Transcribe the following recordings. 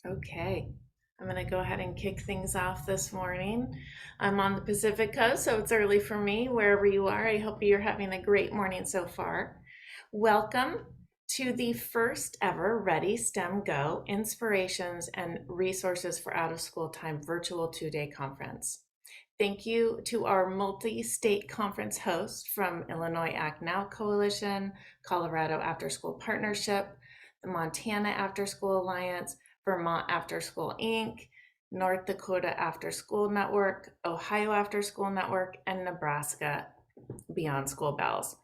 Okay, I'm going to go ahead and kick things off this morning. I'm on the Pacific Coast, so it's early for me. Wherever you are, I hope you're having a great morning so far. Welcome to the first ever Ready STEM Go Inspirations and Resources for Out of School Time virtual 2-day conference. Thank you to our multi-state conference hosts from Illinois Act Now Coalition, Colorado After School Partnership, the Montana After School Alliance, Vermont After School Inc., North Dakota After School Network, Ohio After School Network, and Nebraska Beyond School Bells.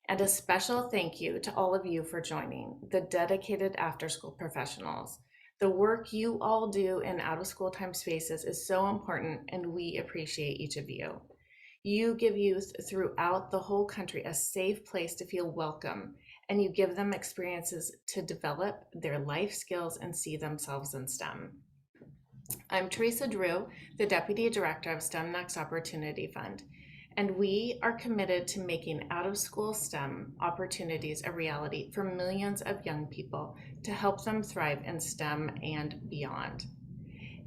And a special thank you to all of you for joining, the dedicated after school professionals. The work you all do in out of school time spaces is so important, and we appreciate each of you. You give youth throughout the whole country a safe place to feel welcome, and you give them experiences to develop their life skills and see themselves in STEM. I'm Teresa Drew, the Deputy Director of STEM Next Opportunity Fund, and we are committed to making out-of-school STEM opportunities a reality for millions of young people to help them thrive in STEM and beyond.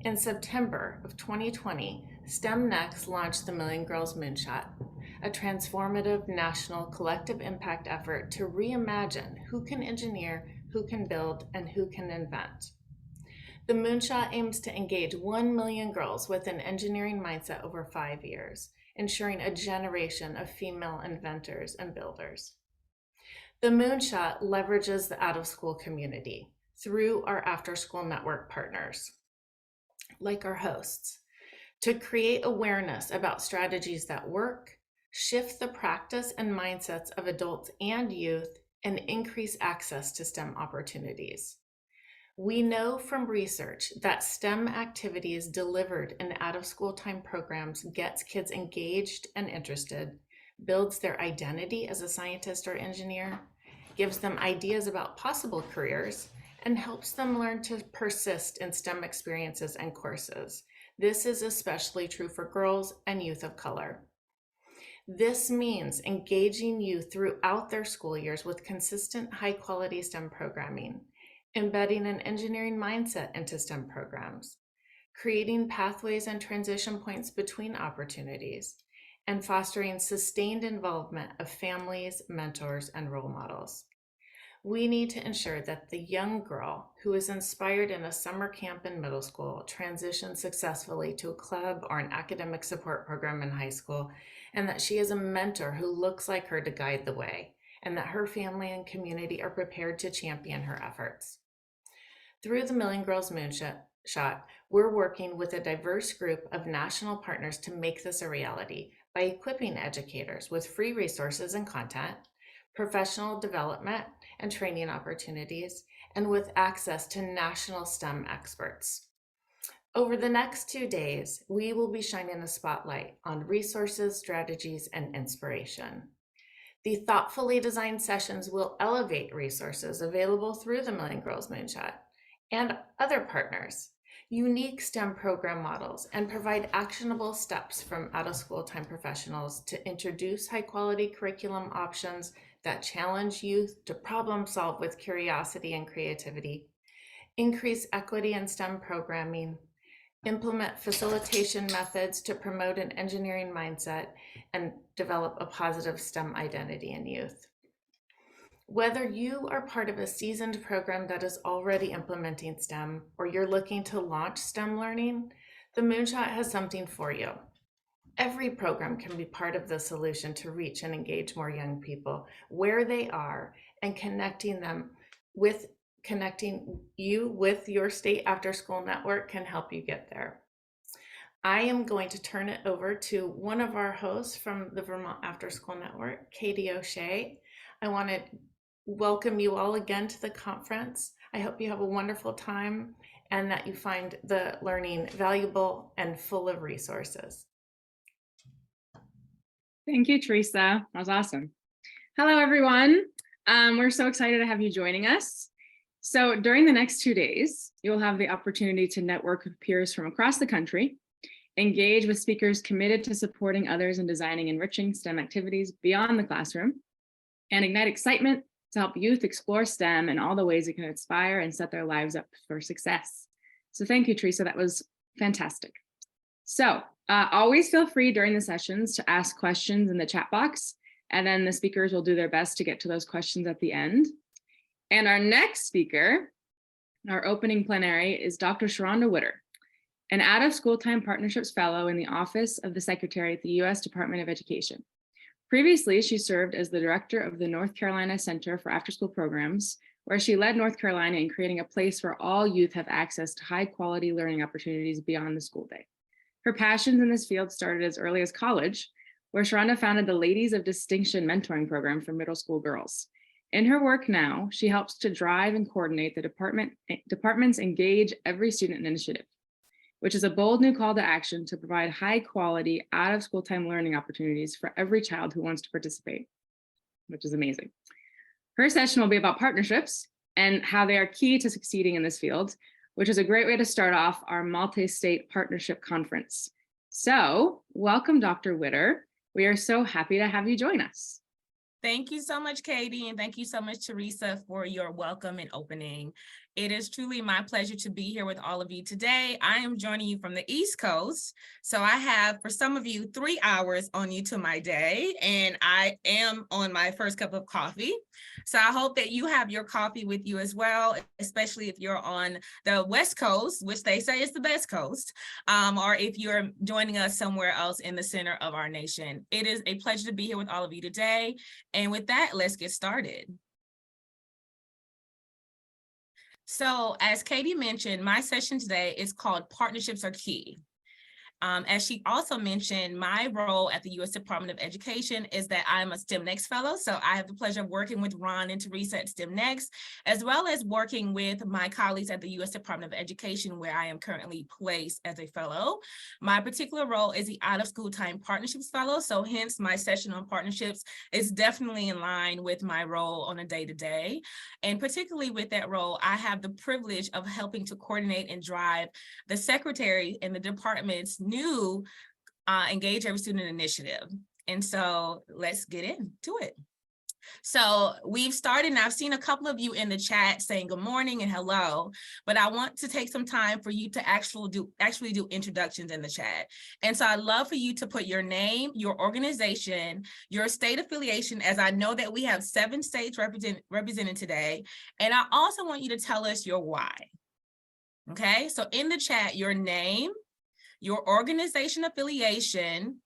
In September of 2020, STEM Next launched the Million Girls Moonshot, a transformative national collective impact effort to reimagine who can engineer, who can build, and who can invent. The Moonshot aims to engage 1 million girls with an engineering mindset over 5 years, ensuring a generation of female inventors and builders. The Moonshot leverages the out-of-school community through our after-school network partners, like our hosts, to create awareness about strategies that work, shift the practice and mindsets of adults and youth, and increase access to STEM opportunities. We know from research that STEM activities delivered in out-of-school time programs gets kids engaged and interested, builds their identity as a scientist or engineer, gives them ideas about possible careers, and helps them learn to persist in STEM experiences and courses. This is especially true for girls and youth of color. This means engaging youth throughout their school years with consistent, high-quality STEM programming, embedding an engineering mindset into STEM programs, creating pathways and transition points between opportunities, and fostering sustained involvement of families, mentors, and role models. We need to ensure that the young girl who is inspired in a summer camp in middle school transitions successfully to a club or an academic support program in high school, and that she has a mentor who looks like her to guide the way, and that her family and community are prepared to champion her efforts. Through the Million Girls Moonshot, we're working with a diverse group of national partners to make this a reality by equipping educators with free resources and content, professional development and training opportunities, and with access to national STEM experts. Over the next 2 days, we will be shining a spotlight on resources, strategies, and inspiration. The thoughtfully designed sessions will elevate resources available through the Million Girls Moonshot and other partners, unique STEM program models, and provide actionable steps from out-of-school time professionals to introduce high-quality curriculum options that challenge youth to problem solve with curiosity and creativity, increase equity in STEM programming, implement facilitation methods to promote an engineering mindset, and develop a positive STEM identity in youth. Whether you are part of a seasoned program that is already implementing STEM or you're looking to launch STEM learning, the Moonshot has something for you. Every program can be part of the solution to reach and engage more young people where they are, and connecting you with your state after school network can help you get there. I am going to turn it over to one of our hosts from the Vermont After School Network, Katie O'Shea. I want to welcome you all again to the conference. I hope you have a wonderful time and that you find the learning valuable and full of resources. Thank you, Teresa. That was awesome. Hello, everyone. We're so excited to have you joining us. So during the next 2 days, you'll have the opportunity to network with peers from across the country, engage with speakers committed to supporting others in designing enriching STEM activities beyond the classroom, and ignite excitement to help youth explore STEM and all the ways it can inspire and set their lives up for success. So thank you, Teresa. That was fantastic. So always feel free during the sessions to ask questions in the chat box, and then the speakers will do their best to get to those questions at the end. And our next speaker, our opening plenary, is Dr. Sheronda Witter, an out-of-school time partnerships fellow in the Office of the Secretary at the U.S. Department of Education. Previously, she served as the director of the North Carolina Center for Afterschool Programs, where she led North Carolina in creating a place where all youth have access to high-quality learning opportunities beyond the school day. Her passions in this field started as early as college, where Sheronda founded the Ladies of Distinction mentoring program for middle school girls. In her work now, she helps to drive and coordinate the department's Engage Every Student initiative, which is a bold new call to action to provide high-quality, out-of-school time learning opportunities for every child who wants to participate, which is amazing. Her session will be about partnerships and how they are key to succeeding in this field, which is a great way to start off our multi-state partnership conference. So welcome, Dr. Witter. We are so happy to have you join us. Thank you so much, Katie, and thank you so much, Teresa, for your welcome and opening. It is truly my pleasure to be here with all of you today. I am joining you from the East Coast, so I have, for some of you, 3 hours on you to my day, and I am on my first cup of coffee. So I hope that you have your coffee with you as well, especially if you're on the West Coast, which they say is the best coast, or if you're joining us somewhere else in the center of our nation. It is a pleasure to be here with all of you today. And with that, let's get started. So as Katie mentioned, my session today is called Partnerships Are Key. As she also mentioned, my role at the U.S. Department of Education is that I'm a STEM Next Fellow. So I have the pleasure of working with Ron and Teresa at STEM Next, as well as working with my colleagues at the U.S. Department of Education, where I am currently placed as a fellow. My particular role is the Out of School Time Partnerships Fellow. So hence my session on partnerships is definitely in line with my role on a day-to-day. And particularly with that role, I have the privilege of helping to coordinate and drive the secretary and the department's new Engage Every Student initiative. And so let's get into it. So we've started, and I've seen a couple of you in the chat saying good morning and hello, but I want to take some time for you to actually do introductions in the chat. And so I'd love for you to put your name, your organization, your state affiliation, as I know that we have 7 states represented today. And I also want you to tell us your why. Okay, so in the chat, your name, your organization affiliation,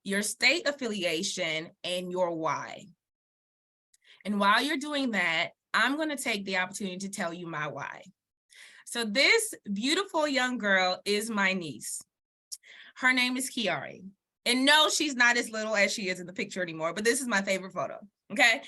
your state affiliation, and your why. And while you're doing that, I'm going to take the opportunity to tell you my why. So this beautiful young girl is my niece. Her name is Kiari. And no, she's not as little as she is in the picture anymore, but this is my favorite photo. Okay,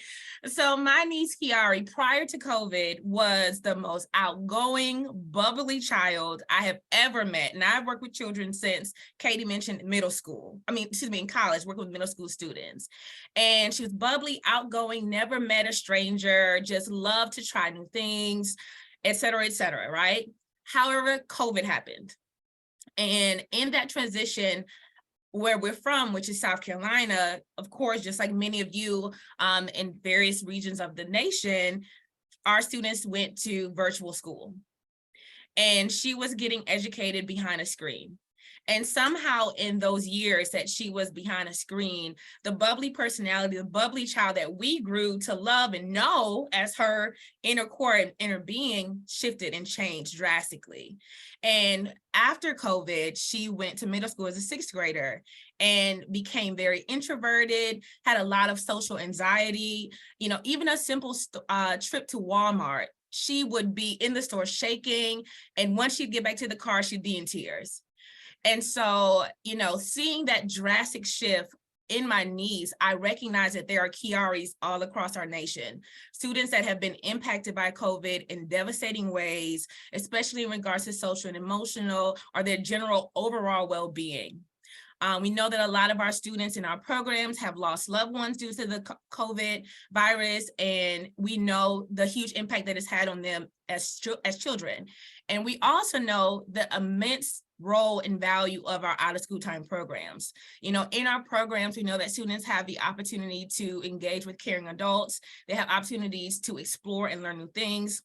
so my niece Kiari, prior to COVID, was the most outgoing, bubbly child I have ever met. And I've worked with children since Katie mentioned in college, working with middle school students. And she was bubbly, outgoing, never met a stranger, just loved to try new things, et cetera, right? However, COVID happened. And in that transition, where we're from, which is South Carolina, of course, just like many of you in various regions of the nation, our students went to virtual school. And she was getting educated behind a screen. And somehow in those years that she was behind a screen, the bubbly personality, the bubbly child that we grew to love and know as her inner core and inner being shifted and changed drastically. And after COVID, she went to middle school as a 6th grader and became very introverted, had a lot of social anxiety. You know, even a simple trip to Walmart, she would be in the store shaking. And once she'd get back to the car, she'd be in tears. And so, you know, seeing that drastic shift in my niece, I recognize that there are Kiaris all across our nation, students that have been impacted by COVID in devastating ways, especially in regards to social and emotional, or their general overall well-being. We know that a lot of our students in our programs have lost loved ones due to the COVID virus, and we know the huge impact that it's had on them as children. And we also know the immense role and value of our out-of-school time programs. You know, in our programs, we know that students have the opportunity to engage with caring adults. They have opportunities to explore and learn new things.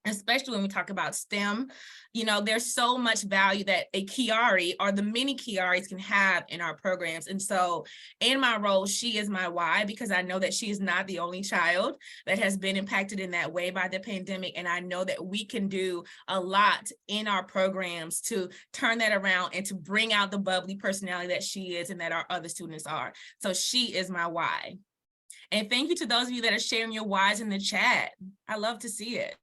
especially when we talk about STEM. You know, there's so much value that a Kiari or the many Kiaris can have in our programs. And so in my role, she is my why, because I know that she is not the only child that has been impacted in that way by the pandemic. And I know that we can do a lot in our programs to turn that around and to bring out the bubbly personality that she is and that our other students are. So she is my why. And thank you to those of you that are sharing your whys in the chat. I love to see it.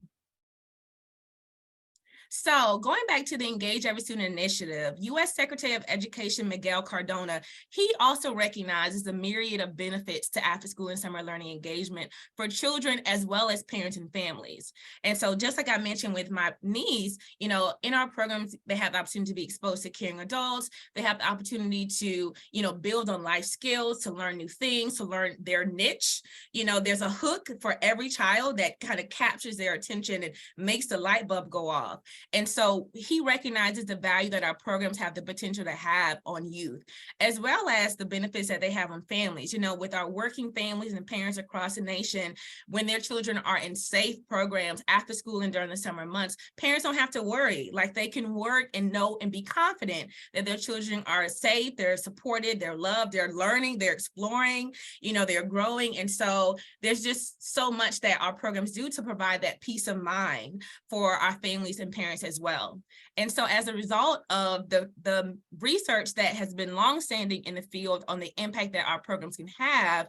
So going back to the Engage Every Student initiative, U.S. Secretary of Education Miguel Cardona, he also recognizes the myriad of benefits to after school and summer learning engagement for children as well as parents and families. And so just like I mentioned with my niece, you know, in our programs, they have the opportunity to be exposed to caring adults. They have the opportunity to, you know, build on life skills, to learn new things, to learn their niche. You know, there's a hook for every child that kind of captures their attention and makes the light bulb go off. And so he recognizes the value that our programs have the potential to have on youth, as well as the benefits that they have on families. You know, with our working families and parents across the nation, when their children are in safe programs after school and during the summer months, parents don't have to worry. Like, they can work and know and be confident that their children are safe, they're supported, they're loved, they're learning, they're exploring, you know, they're growing. And so there's just so much that our programs do to provide that peace of mind for our families and parents as well. And so as a result of the research that has been longstanding in the field on the impact that our programs can have,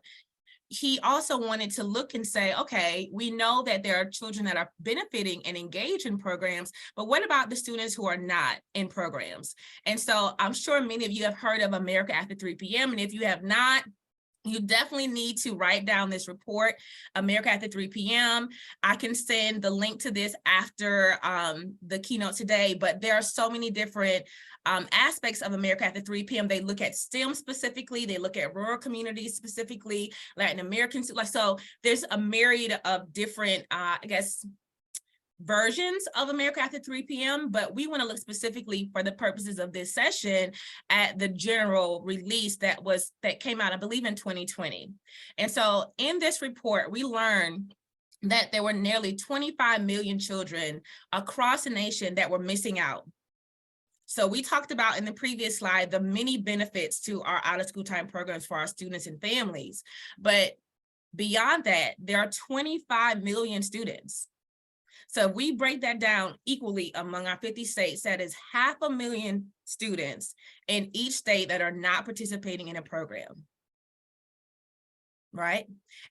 he also wanted to look and say, okay, we know that there are children that are benefiting and engaged in programs, but what about the students who are not in programs? And so I'm sure many of you have heard of America After 3 p.m. And if you have not, you definitely need to write down this report, America After 3 p.m. I can send the link to this after the keynote today, but there are so many different aspects of America After 3 p.m. They look at STEM specifically, they look at rural communities specifically, Latin Americans. So there's a myriad of different, I guess, versions of America After 3 p.m., but we want to look specifically for the purposes of this session at the general release that came out, I believe, in 2020. And so in this report, we learned that there were nearly 25 million children across the nation that were missing out. So we talked about in the previous slide the many benefits to our out of school time programs for our students and families, but beyond that, there are 25 million students. So if we break that down equally among our 50 states, that is 500,000 students in each state that are not participating in a program, right?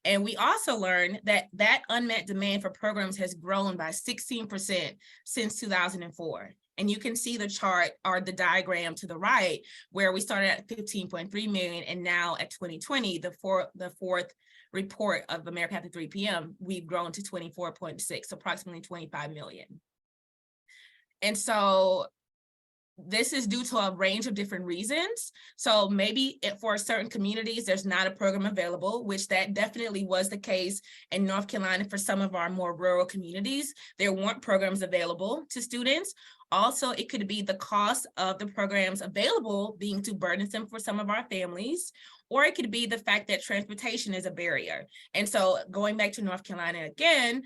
And we also learned that that unmet demand for programs has grown by 16% since 2004. And you can see the chart or the diagram to the right, where we started at 15.3 million, and now at 2020, the fourth report of America After 3 p.m., we've grown to 24.6, approximately 25 million. And so this is due to a range of different reasons. So maybe for certain communities, there's not a program available, which that definitely was the case in North Carolina for some of our more rural communities. There weren't programs available to students. Also, it could be the cost of the programs available being too burdensome for some of our families, or it could be the fact that transportation is a barrier. And so going back to North Carolina again,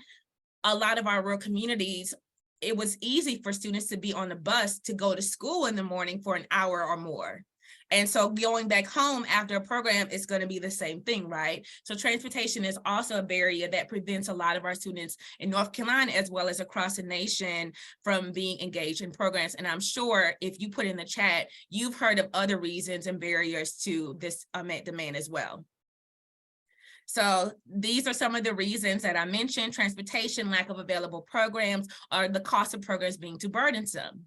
a lot of our rural communities, it was easy for students to be on the bus to go to school in the morning for an hour or more. And so going back home after a program is going to be the same thing, right? So transportation is also a barrier that prevents a lot of our students in North Carolina, as well as across the nation, from being engaged in programs. And I'm sure if you put in the chat, you've heard of other reasons and barriers to this unmet demand as well. So these are some of the reasons that I mentioned: transportation, lack of available programs, or the cost of programs being too burdensome.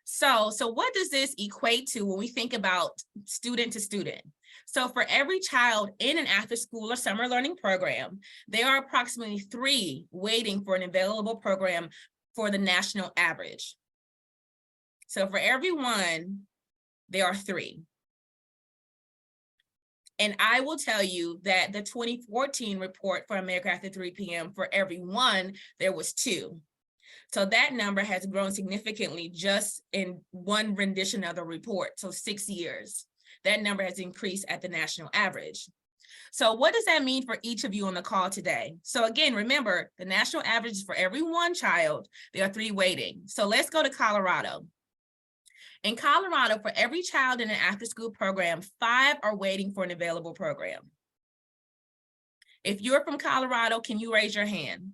So what does this equate to when we think about student to student? So for every child in an after school or summer learning program, there are approximately 3 waiting for an available program for the national average. So for every one, there are 3. And I will tell you that the 2014 report for America After 3 p.m., for every one, there was 2. So that number has grown significantly just in one rendition of the report. So 6 years, that number has increased at the national average. So what does that mean for each of you on the call today? So again, remember, the national average is for every one child. There are 3 waiting. So let's go to Colorado. In Colorado, for every child in an after-school program, 5 are waiting for an available program. If you're from Colorado, can you raise your hand?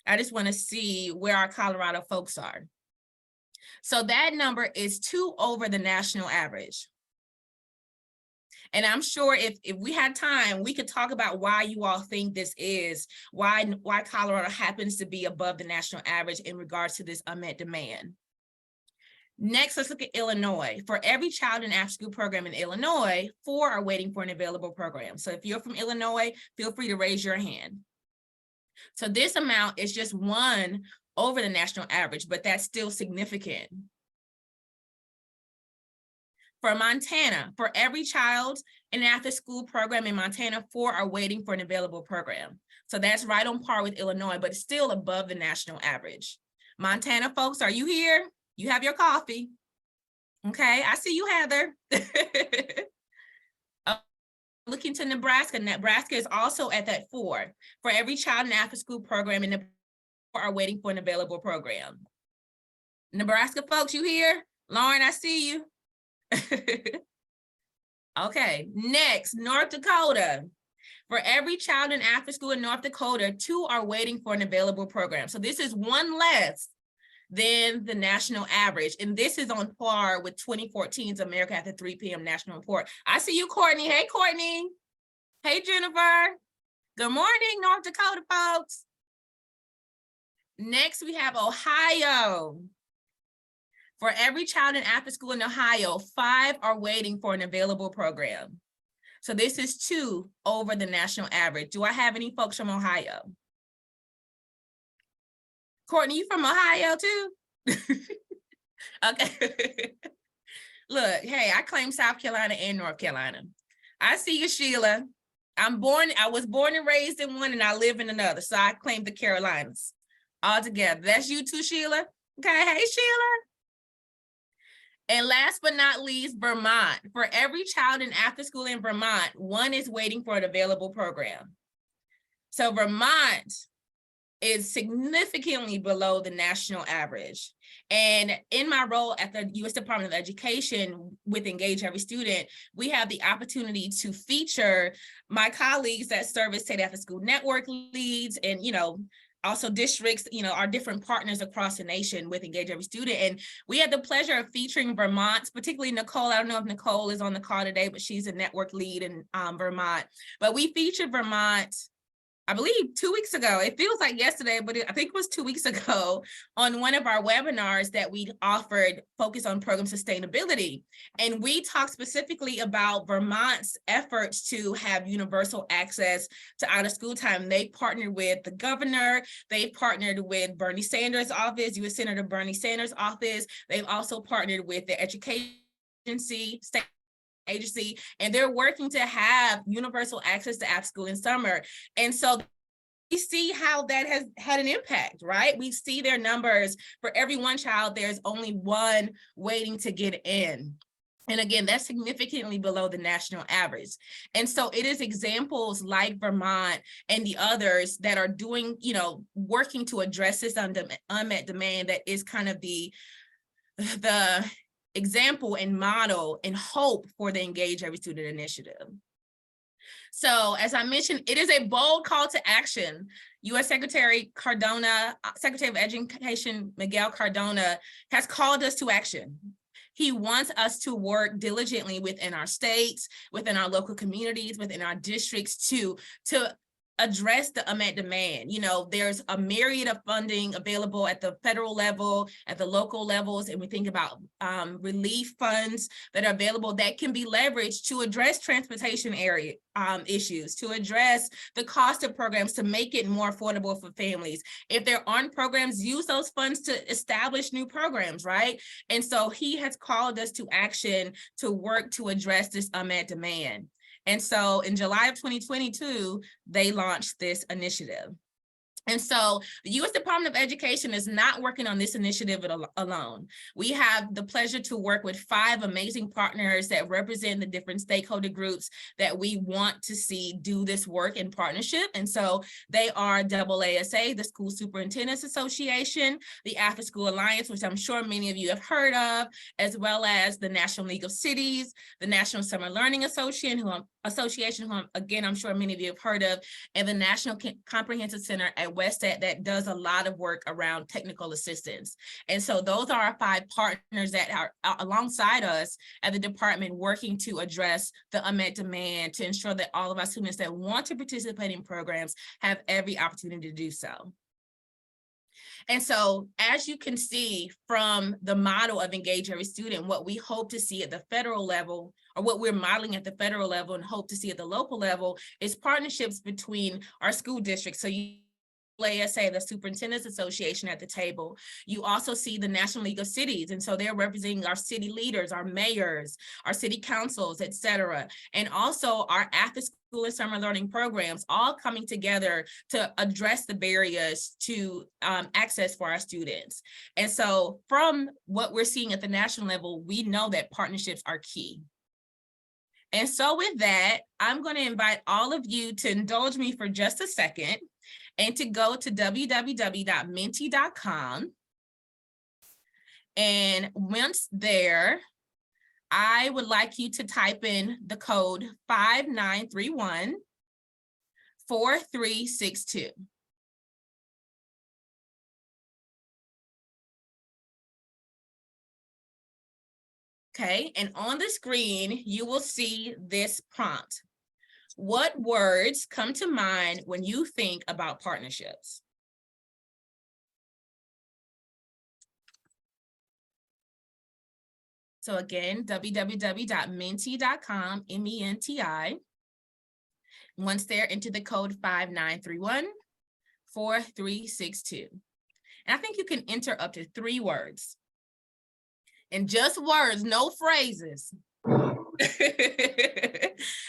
I just want to see where our Colorado folks are. So that number is 2 over the national average. And I'm sure if we had time, we could talk about why you all think this is, why Colorado happens to be above the national average in regards to this unmet demand. Next, let's look at Illinois. For every child in after-school program in Illinois, 4 are waiting for an available program. So if you're from Illinois, feel free to raise your hand. So this amount is just 1 over the national average, but that's still significant. For Montana, for every child in an after-school program in Montana, 4 are waiting for an available program. So that's right on par with Illinois, but it's still above the national average. Montana folks, are you here? You have your coffee. Okay, I see you, Heather. Looking to Nebraska. Nebraska is also at that 4. For every child in an after-school program, and 4 are waiting for an available program. Nebraska folks, you here? Lauren, I see you. Okay, next, North Dakota. For every child in after school in North Dakota, 2 are waiting for an available program. So this is 1 less than the national average. And this is on par with 2014's America at the 3 p.m. National Report. I see you, Courtney. Hey, Courtney. Hey, Jennifer. Good morning, North Dakota folks. Next, we have Ohio. For every child in after school in Ohio, 5 are waiting for an available program. So this is 2 over the national average. Do I have any folks from Ohio? Courtney, you from Ohio too? Okay. Look, hey, I claim South Carolina and North Carolina. I see you, Sheila. I was born and raised in one and I live in another. So I claim the Carolinas all together. That's you too, Sheila? Okay, hey, Sheila. And last but not least, Vermont. For every child in after school in Vermont, 1 is waiting for an available program. So Vermont is significantly below the national average. And in my role at the U.S. Department of Education with Engage Every Student, we have the opportunity to feature my colleagues that serve as state after school network leads and, also districts, our different partners across the nation with Engage Every Student. And we had the pleasure of featuring Vermont, particularly Nicole. I don't know if Nicole is on the call today, but she's a network lead in Vermont. But we featured Vermont, I believe 2 weeks ago. It feels like yesterday, but I think it was 2 weeks ago on one of our webinars that we offered focused on program sustainability. And we talked specifically about Vermont's efforts to have universal access to out of school time. They partnered with the governor. They've partnered with Bernie Sanders' office, U.S. Senator Bernie Sanders' office. They've also partnered with the education state agency, and they're working to have universal access to after school in summer. And so we see how that has had an impact, right? We see their numbers. For every 1 child, there's only 1 waiting to get in. And again, that's significantly below the national average. And so it is examples like Vermont and the others that are doing, working to address this unmet demand that is kind of the example and model and hope for the Engage Every Student initiative. So as I mentioned, it is a bold call to action. U.S. Secretary of Education, Miguel Cardona, has called us to action. He wants us to work diligently within our states, within our local communities, within our districts to address the unmet demand. There's a myriad of funding available at the federal level, at the local levels, and we think about relief funds that are available that can be leveraged to address transportation area issues, to address the cost of programs, to make it more affordable for families. If there aren't programs, use those funds to establish new programs, right? And so he has called us to action to work to address this unmet demand. And so in July of 2022, they launched this initiative. And so the U.S. Department of Education is not working on this initiative alone. We have the pleasure to work with 5 amazing partners that represent the different stakeholder groups that we want to see do this work in partnership. And so they are AASA, the School Superintendents Association, the Afterschool Alliance, which I'm sure many of you have heard of, as well as the National League of Cities, the National Summer Learning Association, who again, I'm sure many of you have heard of, and the National Comprehensive Center at WestEd that does a lot of work around technical assistance. And so those are our 5 partners that are alongside us at the department working to address the unmet demand to ensure that all of our students that want to participate in programs have every opportunity to do so. And so, as you can see from the model of Engage Every Student, what we hope to see at the federal level, or what we're modeling at the federal level and hope to see at the local level, is partnerships between our school districts. So ASA, the Superintendents Association at the table. You also see the National League of Cities, and so they're representing our city leaders, our mayors, our city councils, et cetera, and also our after-school and summer learning programs, all coming together to address the barriers to access for our students. And so from what we're seeing at the national level, we know that partnerships are key. And so with that, I'm going to invite all of you to indulge me for just a second and to go to www.menti.com. And once there, I would like you to type in the code 5931-4362. Okay, and on the screen, you will see this prompt. What words come to mind when you think about partnerships? So again, www.menti.com, MENTI. Once there, enter the code 5931-4362. And I think you can enter up to 3 words. And just words, no phrases.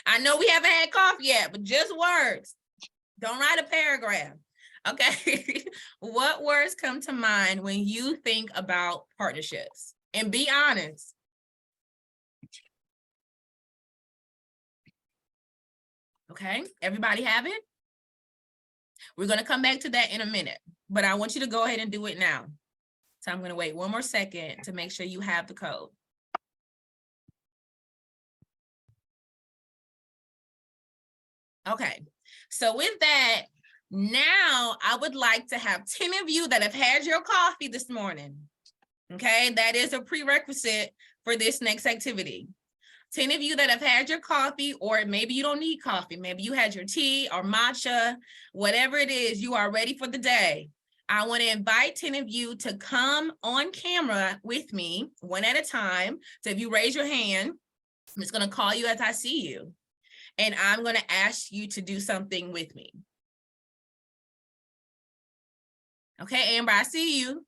I know we haven't had coffee yet, but just words. Don't write a paragraph. Okay. What words come to mind when you think about partnerships? And be honest. Okay, everybody have it? We're going to come back to that in a minute, but I want you to go ahead and do it now. So I'm going to wait one more second to make sure you have the code. Okay, so with that, now I would like to have 10 of you that have had your coffee this morning. Okay, that is a prerequisite for this next activity. 10 of you that have had your coffee, or maybe you don't need coffee, maybe you had your tea or matcha, whatever it is, you are ready for the day. I want to invite 10 of you to come on camera with me, one at a time. So if you raise your hand, I'm just going to call you as I see you. And I'm going to ask you to do something with me. Okay, Amber, I see you.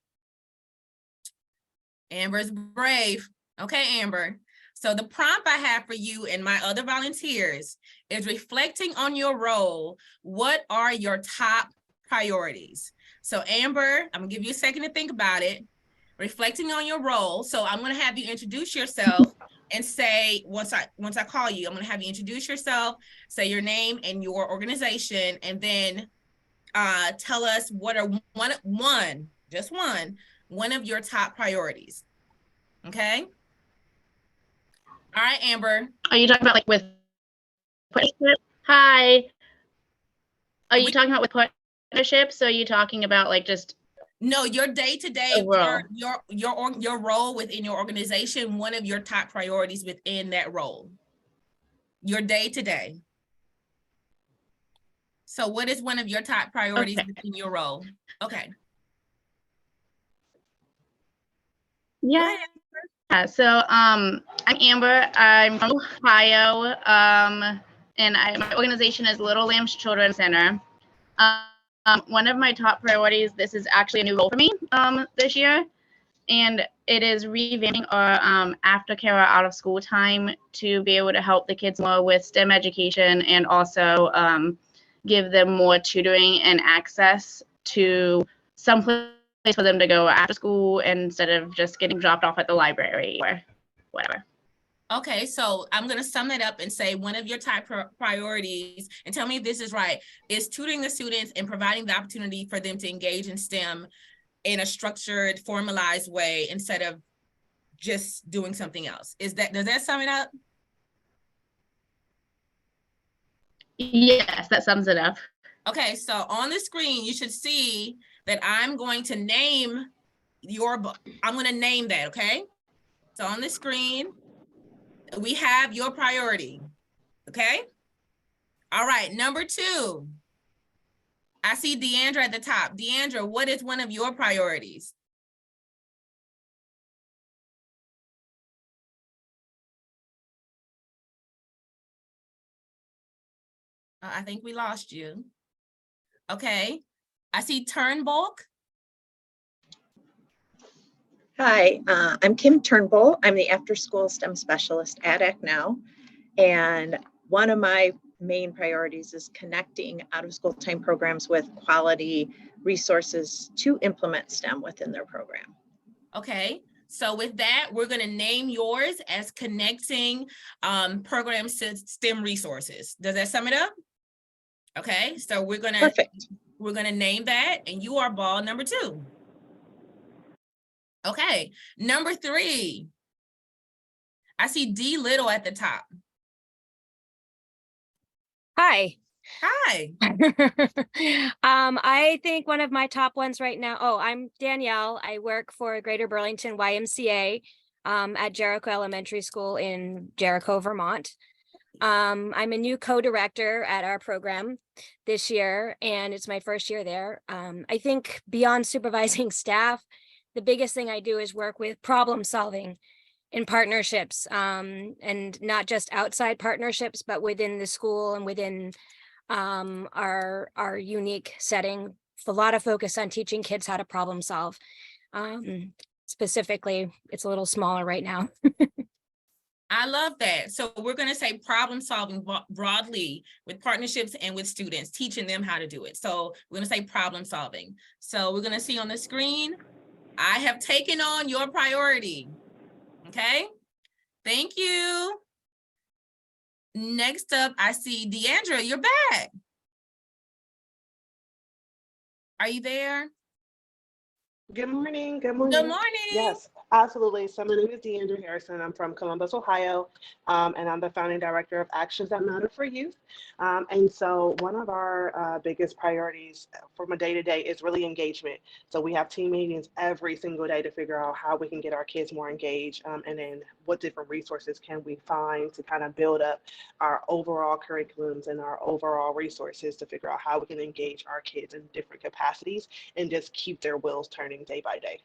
Amber's brave. Okay, Amber. So the prompt I have for you and my other volunteers is reflecting on your role. What are your top priorities? So Amber, I'm gonna give you a second to think about it. Reflecting on your role. So I'm gonna have you introduce yourself and say, once I call you, I'm gonna have you introduce yourself, say your name and your organization, and then tell us what are one of your top priorities. Okay? All right, Amber. Are you talking about like with partnerships? Hi. Are you talking about with partnerships? Or are you talking about like just no, your day-to-day, your role within your organization, one of your top priorities within that role? Your day-to-day. So what is one of your top priorities within your role? Okay. Yeah. So I'm Amber. I'm from Ohio. And my organization is Little Lambs Children's Center. One of my top priorities, this is actually a new role for me this year, and it is revamping our aftercare or out of school time to be able to help the kids more with STEM education and also give them more tutoring and access to some place for them to go after school instead of just getting dropped off at the library or whatever. Okay, so I'm going to sum it up and say one of your top priorities, and tell me if this is right, is tutoring the students and providing the opportunity for them to engage in STEM in a structured, formalized way instead of just doing something else. Does that sum it up? Yes, that sums it up. Okay, so on the screen, you should see that I'm going to name I'm going to name that, okay? So on the screen, we have your priority, okay? All right, number 2. I see Deandra at the top. Deandra, what is one of your priorities? I think we lost you. Okay, I see Turnbull. Hi, I'm Kim Turnbull. I'm the after-school STEM specialist at ACT-NOW. And one of my main priorities is connecting out-of-school time programs with quality resources to implement STEM within their program. Okay, so with that, we're going to name yours as connecting programs to STEM resources. Does that sum it up? Okay, so we're going to name that, and you are ball number 2. Okay, number 3. I see D Little at the top. Hi. Hi. I think one of my top ones right now, I'm Danielle. I work for Greater Burlington YMCA at Jericho Elementary School in Jericho, Vermont. I'm a new co-director at our program this year, and it's my first year there. I think beyond supervising staff, the biggest thing I do is work with problem solving in partnerships, and not just outside partnerships, but within the school and within our unique setting. A lot of focus on teaching kids how to problem solve. Specifically, it's a little smaller right now. I love that. So we're going to say problem solving broadly with partnerships and with students, teaching them how to do it. So we're going to say problem solving. So we're going to see on the screen, I have taken on your priority. Okay, thank you. Next up, I see Deandra, you're back. Are you there? Good morning. Good morning. Good morning. Yes, absolutely. So my name is Deandra Harrison. I'm from Columbus, Ohio, and I'm the founding director of Actions That Matter for Youth. And so one of our biggest priorities from a day-to-day is really engagement. So we have team meetings every single day to figure out how we can get our kids more engaged, and then what different resources can we find to kind of build up our overall curriculums and our overall resources to figure out how we can engage our kids in different capacities and just keep their wheels turning day by day.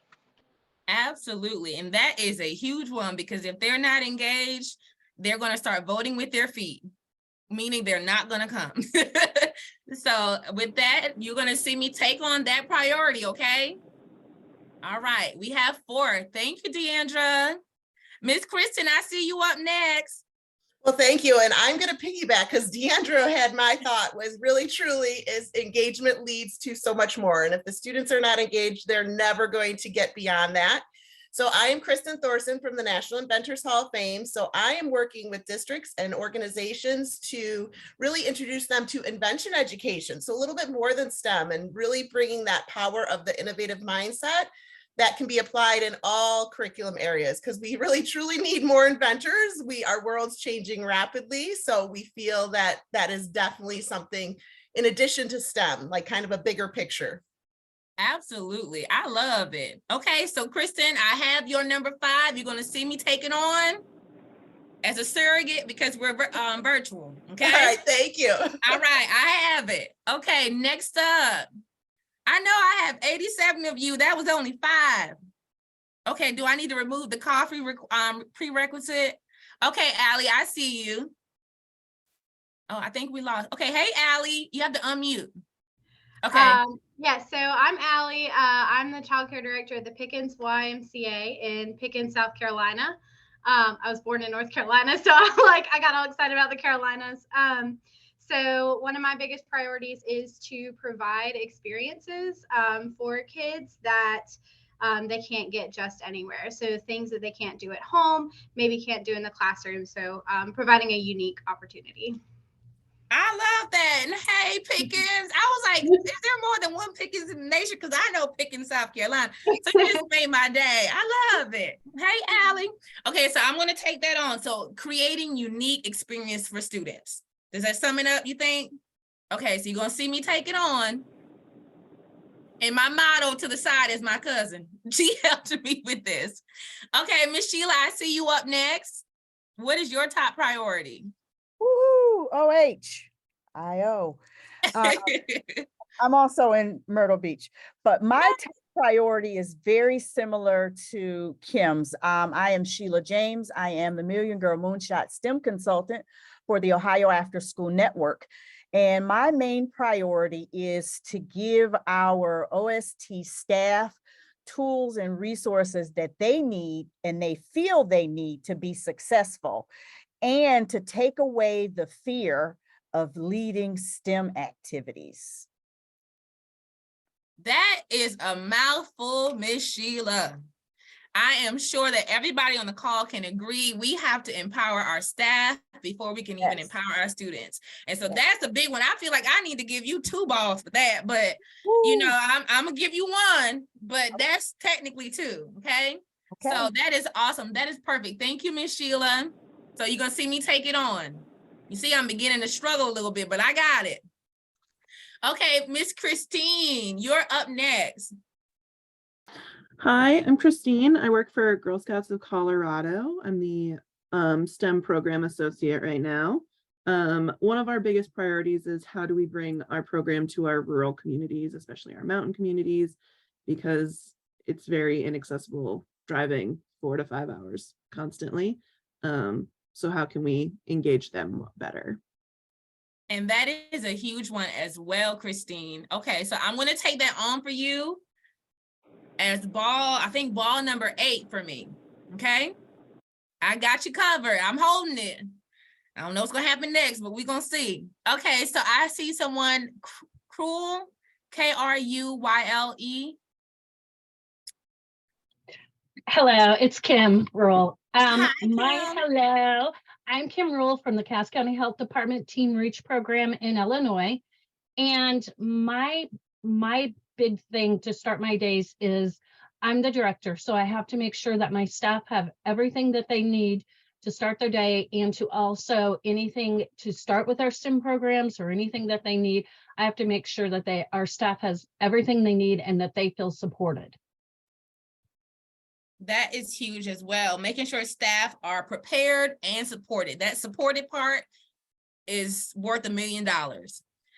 Absolutely. And that is a huge one, because if they're not engaged, they're going to start voting with their feet, meaning they're not going to come. So with that, you're going to see me take on that priority. Okay. All right. We have 4. Thank you, Deandra. Miss Kristen, I see you up next. Well, thank you. And I'm going to piggyback, because Deandra had my thought was really, truly is engagement leads to so much more. And if the students are not engaged, they're never going to get beyond that. So I am Kristen Thorson from the National Inventors Hall of Fame. So I am working with districts and organizations to really introduce them to invention education. So a little bit more than STEM, and really bringing that power of the innovative mindset that can be applied in all curriculum areas, because we really truly need more inventors. Our world's changing rapidly. So we feel that that is definitely something in addition to STEM, like kind of a bigger picture. Absolutely. I love it. Okay, so Kristen, I have your number 5. You're going to see me take it on as a surrogate, because we're virtual. Okay. All right. Thank you. All right. I have it. Okay. Next up. I know I have 87 of you. That was only 5. Okay. Do I need to remove the coffee prerequisite? Okay, Allie, I see you. Oh, I think we lost. Okay. Hey, Allie, you have to unmute. Okay. Yeah, so I'm Allie. I'm the child care director at the Pickens YMCA in Pickens, South Carolina. I was born in North Carolina, so I got all excited about the Carolinas. So one of my biggest priorities is to provide experiences for kids that they can't get just anywhere. So things that they can't do at home, maybe can't do in the classroom. So providing a unique opportunity. I love that. And hey, Pickens. I was like, is there more than one Pickens in the nation? Because I know Pickens, South Carolina. So you just made my day. I love it. Hey, Allie. Okay, so I'm going to take that on. So creating unique experience for students. Does that sum it up, you think? Okay, so you're going to see me take it on. And my motto to the side is my cousin. She helped me with this. Okay, Miss Sheila, I see you up next. What is your top priority? Woo, OHIO. I'm also in Myrtle Beach, but my top priority is very similar to Kim's. I am Sheila James. I am the Million Girl Moonshot STEM consultant for the Ohio After School Network. And my main priority is to give our OST staff tools and resources that they need and they feel they need to be successful, and to take away the fear of leading STEM activities. That is a mouthful, Miss Sheila. I am sure that everybody on the call can agree we have to empower our staff before we can even empower our students. And so that's a big one. I feel like I need to give you 2 balls for that, but you know, I'm gonna give you 1, but that's technically 2, okay? So that is awesome. That is perfect. Thank you, Miss Sheila. So you're gonna see me take it on. You see, I'm beginning to struggle a little bit, but I got it. Okay, Miss Christine, you're up next. Hi, I'm Christine. I work for Girl Scouts of Colorado. I'm the STEM program associate right now. One of our biggest priorities is how do we bring our program to our rural communities, especially our mountain communities, because it's very inaccessible driving 4 to 5 hours constantly. So how can we engage them better? And that is a huge one as well, Christine. Okay, so I'm going to take that on for you as I think ball number 8 for me. Okay, I got you covered. I'm holding it. I don't know what's going to happen next, but we're going to see. Okay, so I see someone, Cruel, K-R-U-Y-L-E. Hello, it's Kim Rule. Hi, Kim. Hello, I'm Kim Rule from the Cass County Health Department Teen Reach Program in Illinois. And my big thing to start my days is I'm the director. So I have to make sure that my staff have everything that they need to start their day, and to also anything to start with our STEM programs or anything that they need. I have to make sure that our staff has everything they need and that they feel supported. That is huge as well. Making sure staff are prepared and supported. That supported part is worth $1 million.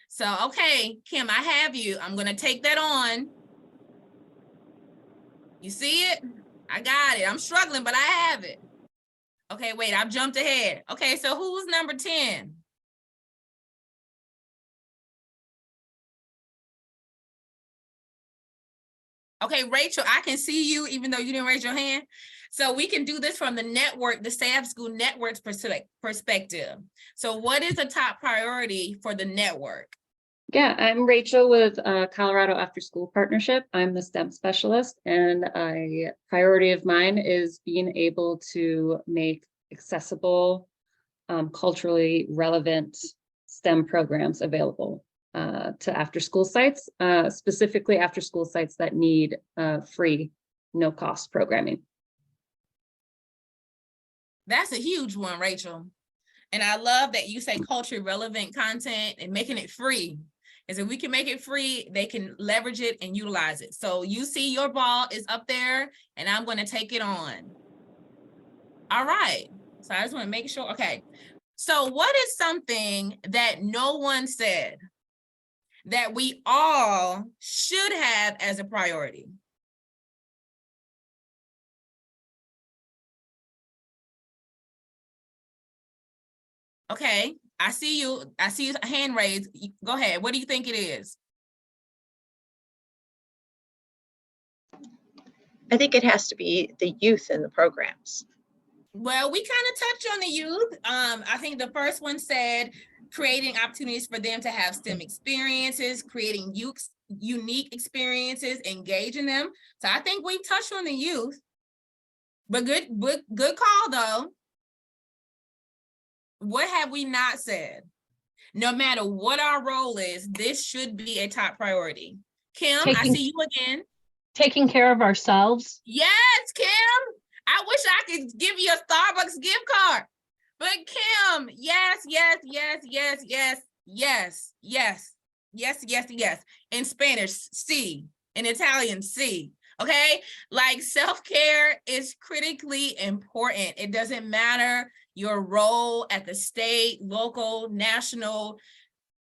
So, okay, Kim, I have you. I'm going to take that on. You see it? I got it. I'm struggling, but I have it. Okay, wait, I've jumped ahead. Okay, so who's number 10? Okay, Rachel, I can see you even though you didn't raise your hand. So we can do this from the network, the Staff School Network's perspective. So what is the top priority for the network? Yeah, I'm Rachel with Colorado After School Partnership. I'm the STEM specialist, and a priority of mine is being able to make accessible, culturally relevant STEM programs available to after school sites, specifically after school sites that need free, no cost programming. That's a huge one, Rachel. And I love that you say culturally relevant content and making it free. And so we can make it free, they can leverage it and utilize it. So you see your ball is up there and I'm going to take it on. All right. So I just want to make sure. Okay. So what is something that no one said that we all should have as a priority? Okay, I see you. I see a hand raised. Go ahead. What do you think it is? I think it has to be the youth in the programs. Well, we kind of touched on the youth. I think the first one said creating opportunities for them to have STEM experiences, creating unique experiences, engaging them. So I think we've touched on the youth, but good call though. What have we not said? No matter what our role is, this should be a top priority. Kim, I see you again. Taking care of ourselves. Yes, Kim. I wish I could give you a Starbucks gift card. But Kim, yes. In Spanish, sí. In Italian, sí. Okay? Like self-care is critically important. It doesn't matter your role at the state, local, national,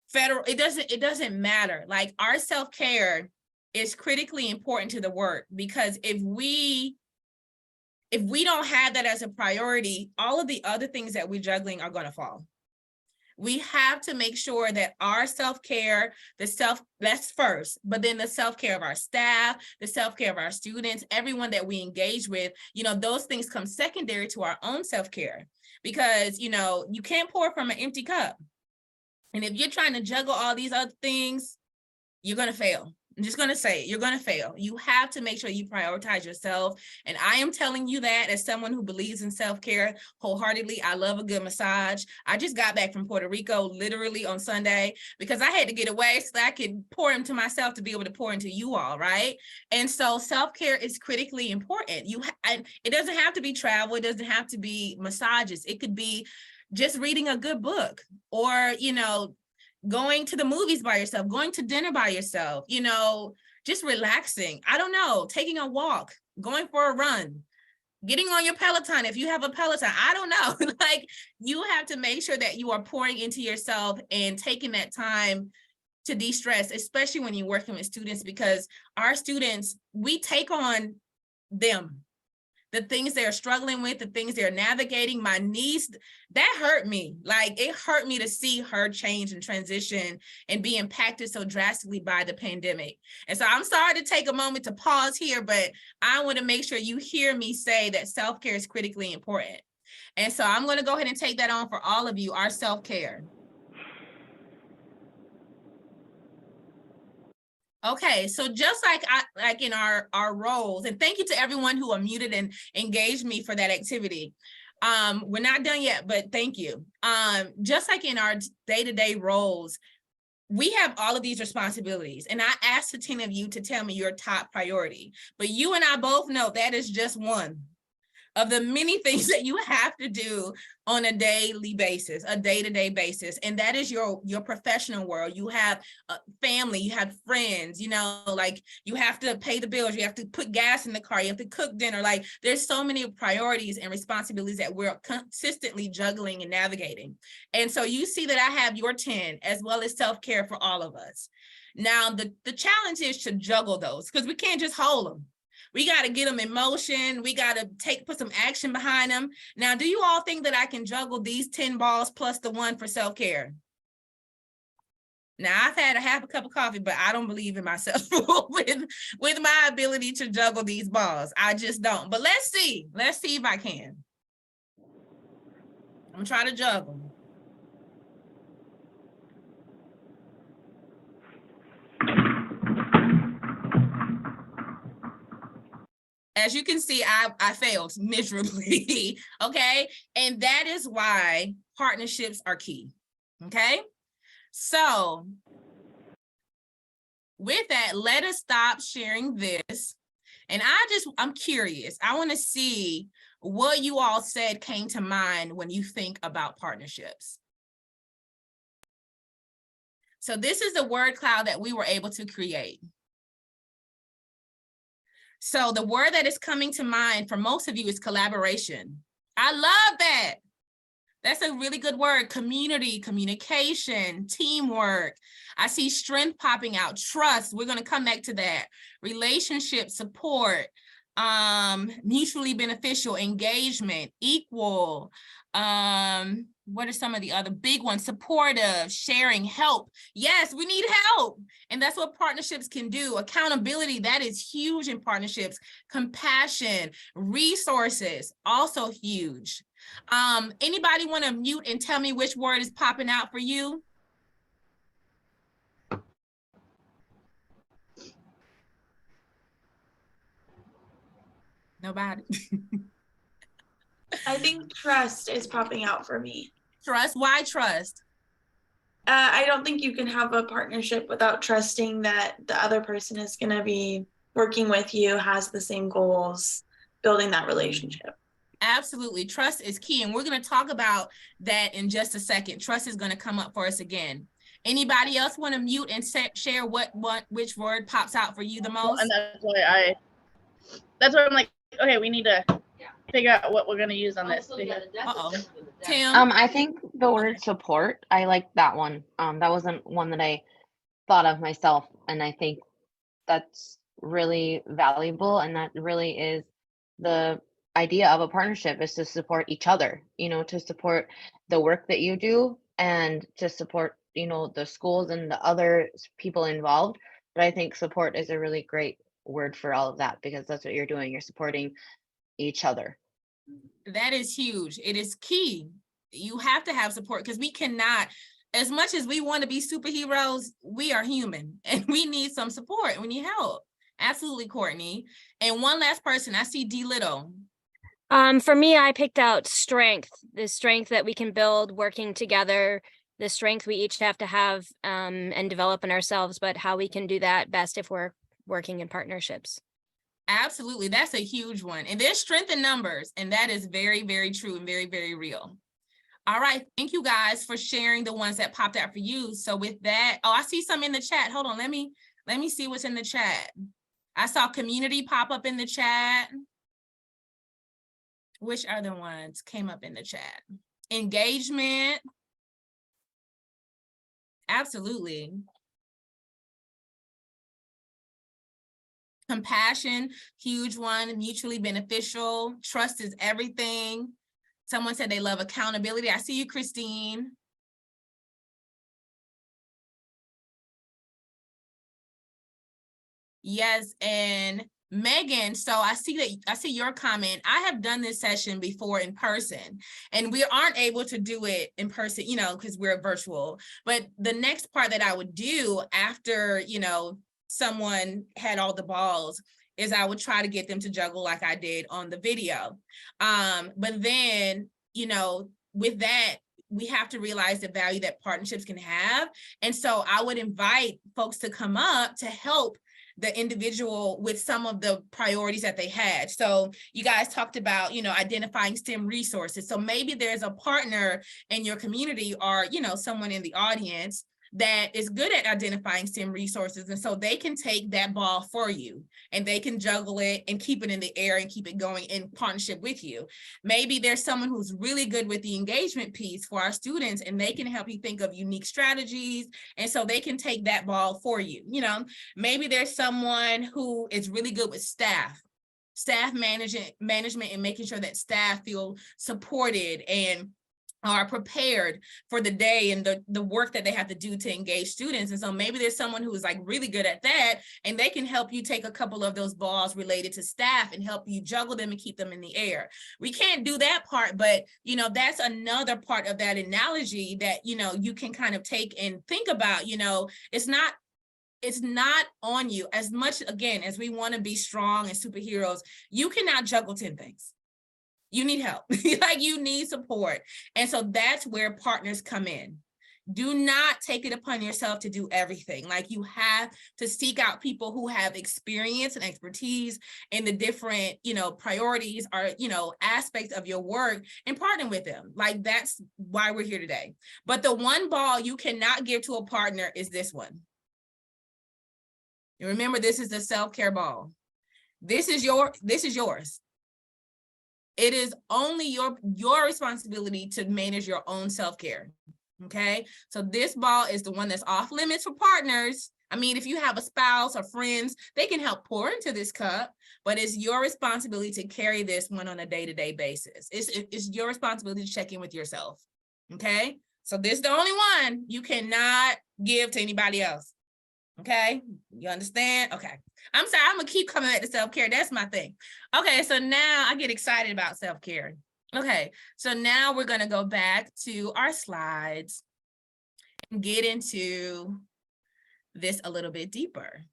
federal, it doesn't matter. Like our self-care is critically important to the work, because if we don't have that as a priority, all of the other things that we're juggling are going to fall. We have to make sure that our self-care, that's first, but then the self-care of our staff, the self-care of our students, everyone that we engage with, those things come secondary to our own self-care, because, you can't pour from an empty cup. And if you're trying to juggle all these other things, you're going to fail. I'm just going to say, you're going to fail. You have to make sure you prioritize yourself. And I am telling you that as someone who believes in self-care wholeheartedly. I love a good massage. I just got back from Puerto Rico literally on Sunday because I had to get away so that I could pour into myself to be able to pour into you all, right? And so self-care is critically important. It doesn't have to be travel. It doesn't have to be massages. It could be just reading a good book, or, going to the movies by yourself, going to dinner by yourself, just relaxing. I don't know, taking a walk, going for a run, getting on your Peloton if you have a Peloton. I don't know. Like, you have to make sure that you are pouring into yourself and taking that time to de-stress, especially when you're working with students, because our students, we take on them. The things they're struggling with, the things they're navigating. My niece, that hurt me. Like, it hurt me to see her change and transition and be impacted so drastically by the pandemic. And so I'm sorry to take a moment to pause here, but I want to make sure you hear me say that self-care is critically important. And so I'm going to go ahead and take that on for all of you, our self-care. Okay, so just like in our roles, and thank you to everyone who unmuted and engaged me for that activity. We're not done yet, but thank you. Just like in our day-to-day roles, we have all of these responsibilities, and I asked the 10 of you to tell me your top priority, but you and I both know that is just one of the many things that you have to do on a daily basis, a day-to-day basis. And that is your professional world. You have family, you have friends, like you have to pay the bills, you have to put gas in the car, you have to cook dinner. Like, there's so many priorities and responsibilities that we're consistently juggling and navigating. And so you see that I have your 10 as well as self-care for all of us. Now, the challenge is to juggle those, because we can't just hold them. We got to get them in motion. We got to put some action behind them. Now, do you all think that I can juggle these 10 balls plus the one for self-care? Now, I've had a half a cup of coffee, but I don't believe in myself with my ability to juggle these balls. I just don't. But let's see. Let's see if I can. I'm going to try to juggle. As you can see, I failed miserably, okay? And that is why partnerships are key, okay? So with that, let us stop sharing this. And I'm curious. I want to see what you all said came to mind when you think about partnerships. So this is the word cloud that we were able to create. So the word that is coming to mind for most of you is collaboration. I love that. That's a really good word. Community, communication, teamwork. I see strength popping out. Trust. We're going to come back to that. Relationship, support, mutually beneficial, engagement, equal. What are some of the other big ones? Supportive, sharing, help. Yes, we need help. And that's what partnerships can do. Accountability, that is huge in partnerships. Compassion, resources, also huge. Anybody want to mute and tell me which word is popping out for you? Nobody. I think trust is popping out for me. Trust. Why trust? I don't think you can have a partnership without trusting that the other person is going to be working with you, has the same goals, building that relationship. Absolutely. Trust is key. And we're going to talk about that in just a second. Trust is going to come up for us again. Anybody else want to mute and share which word pops out for you the most? Well, and that's why I'm like, okay, we need to figure out what we're going to use on this. Uh-oh. Tim? I think the word support, I like that one. That wasn't one that I thought of myself. And I think that's really valuable. And that really is the idea of a partnership, is to support each other, to support the work that you do and to support, the schools and the other people involved. But I think support is a really great word for all of that, because that's what you're doing. You're supporting each other. That is huge. It is key. You have to have support, because we cannot, as much as we want to be superheroes, we are human and we need some support. We need help. Absolutely, Courtney. And one last person, I see D Little. For me, I picked out strength, the strength that we can build working together, the strength we each have to have and develop in ourselves, but how we can do that best if we're working in partnerships. Absolutely. That's a huge one. And there's strength in numbers. And that is very, very true and very, very real. All right. Thank you guys for sharing the ones that popped out for you. So with that, I see some in the chat. Hold on. Let me see what's in the chat. I saw community pop up in the chat. Which other ones came up in the chat? Engagement. Absolutely. Compassion, huge one. Mutually beneficial. Trust is everything. Someone said they love accountability. I see you, Christine. Yes, and Megan, so I see your comment. I have done this session before in person, and we aren't able to do it in person, because we're virtual. But the next part that I would do after, someone had all the balls is I would try to get them to juggle like I did on the video. But then, with that, we have to realize the value that partnerships can have. And so I would invite folks to come up to help the individual with some of the priorities that they had. So you guys talked about, identifying STEM resources. So maybe there's a partner in your community or, someone in the audience that is good at identifying STEM resources. And so they can take that ball for you and they can juggle it and keep it in the air and keep it going in partnership with you. Maybe there's someone who's really good with the engagement piece for our students and they can help you think of unique strategies. And so they can take that ball for you. Maybe there's someone who is really good with staff management and making sure that staff feel supported and are prepared for the day and the work that they have to do to engage students. And so maybe there's someone who is like really good at that, and they can help you take a couple of those balls related to staff and help you juggle them and keep them in the air. We can't do that part, but that's another part of that analogy that, you can kind of take and think about, it's not on you as much, again, as we want to be strong and superheroes. You cannot juggle 10 things. You need help, you need support. And so that's where partners come in. Do not take it upon yourself to do everything. You have to seek out people who have experience and expertise in the different, priorities or, aspects of your work and partner with them. That's why we're here today. But the one ball you cannot give to a partner is this one. And remember, this is the self-care ball. This is yours. It is only your responsibility to manage your own self-care, okay? So this ball is the one that's off limits for partners. I mean, if you have a spouse or friends, they can help pour into this cup, but it's your responsibility to carry this one on a day-to-day basis. It's your responsibility to check in with yourself, okay? So this is the only one you cannot give to anybody else. Okay, you understand? Okay, I'm sorry, I'm gonna keep coming back to self-care. That's my thing. Okay, so now I get excited about self-care. Okay, so now we're gonna go back to our slides and get into this a little bit deeper.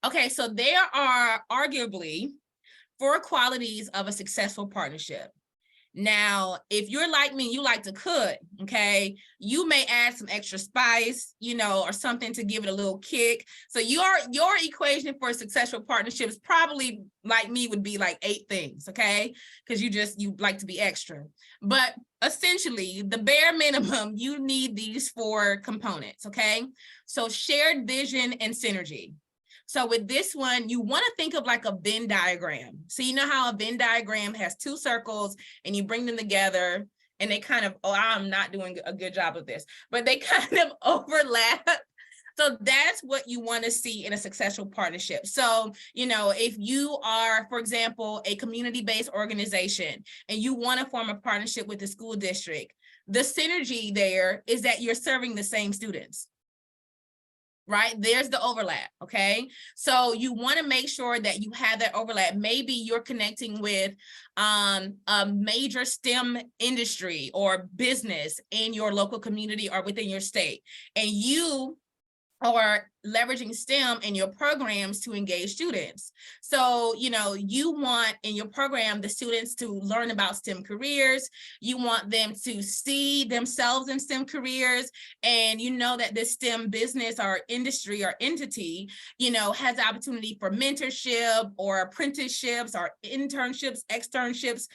Okay, so there are arguably 4 qualities of a successful partnership. Now, if you're like me, you like to cook, okay, you may add some extra spice, you know, or something to give it a little kick. So your equation for a successful partnership is probably, like me, would be like 8 things, okay? Because you like to be extra. But essentially, the bare minimum, you need these 4 components, okay? So shared vision and synergy. So with this one, you want to think of like a Venn diagram. So you know how a Venn diagram has 2 circles and you bring them together and they kind of, oh, I'm not doing a good job of this, but they kind of overlap. So that's what you want to see in a successful partnership. So, you know, if you are, for example, a community-based organization and you want to form a partnership with the school district, the synergy there is that you're serving the same students. Right? There's the overlap, okay? So you want to make sure that you have that overlap. Maybe you're connecting with a major STEM industry or business in your local community or within your state, and you are leveraging STEM in your programs to engage students. So, you know, you want in your program the students to learn about STEM careers. You want them to see themselves in STEM careers. And you know that this STEM business or industry or entity, you know, has the opportunity for mentorship or apprenticeships or internships, externships,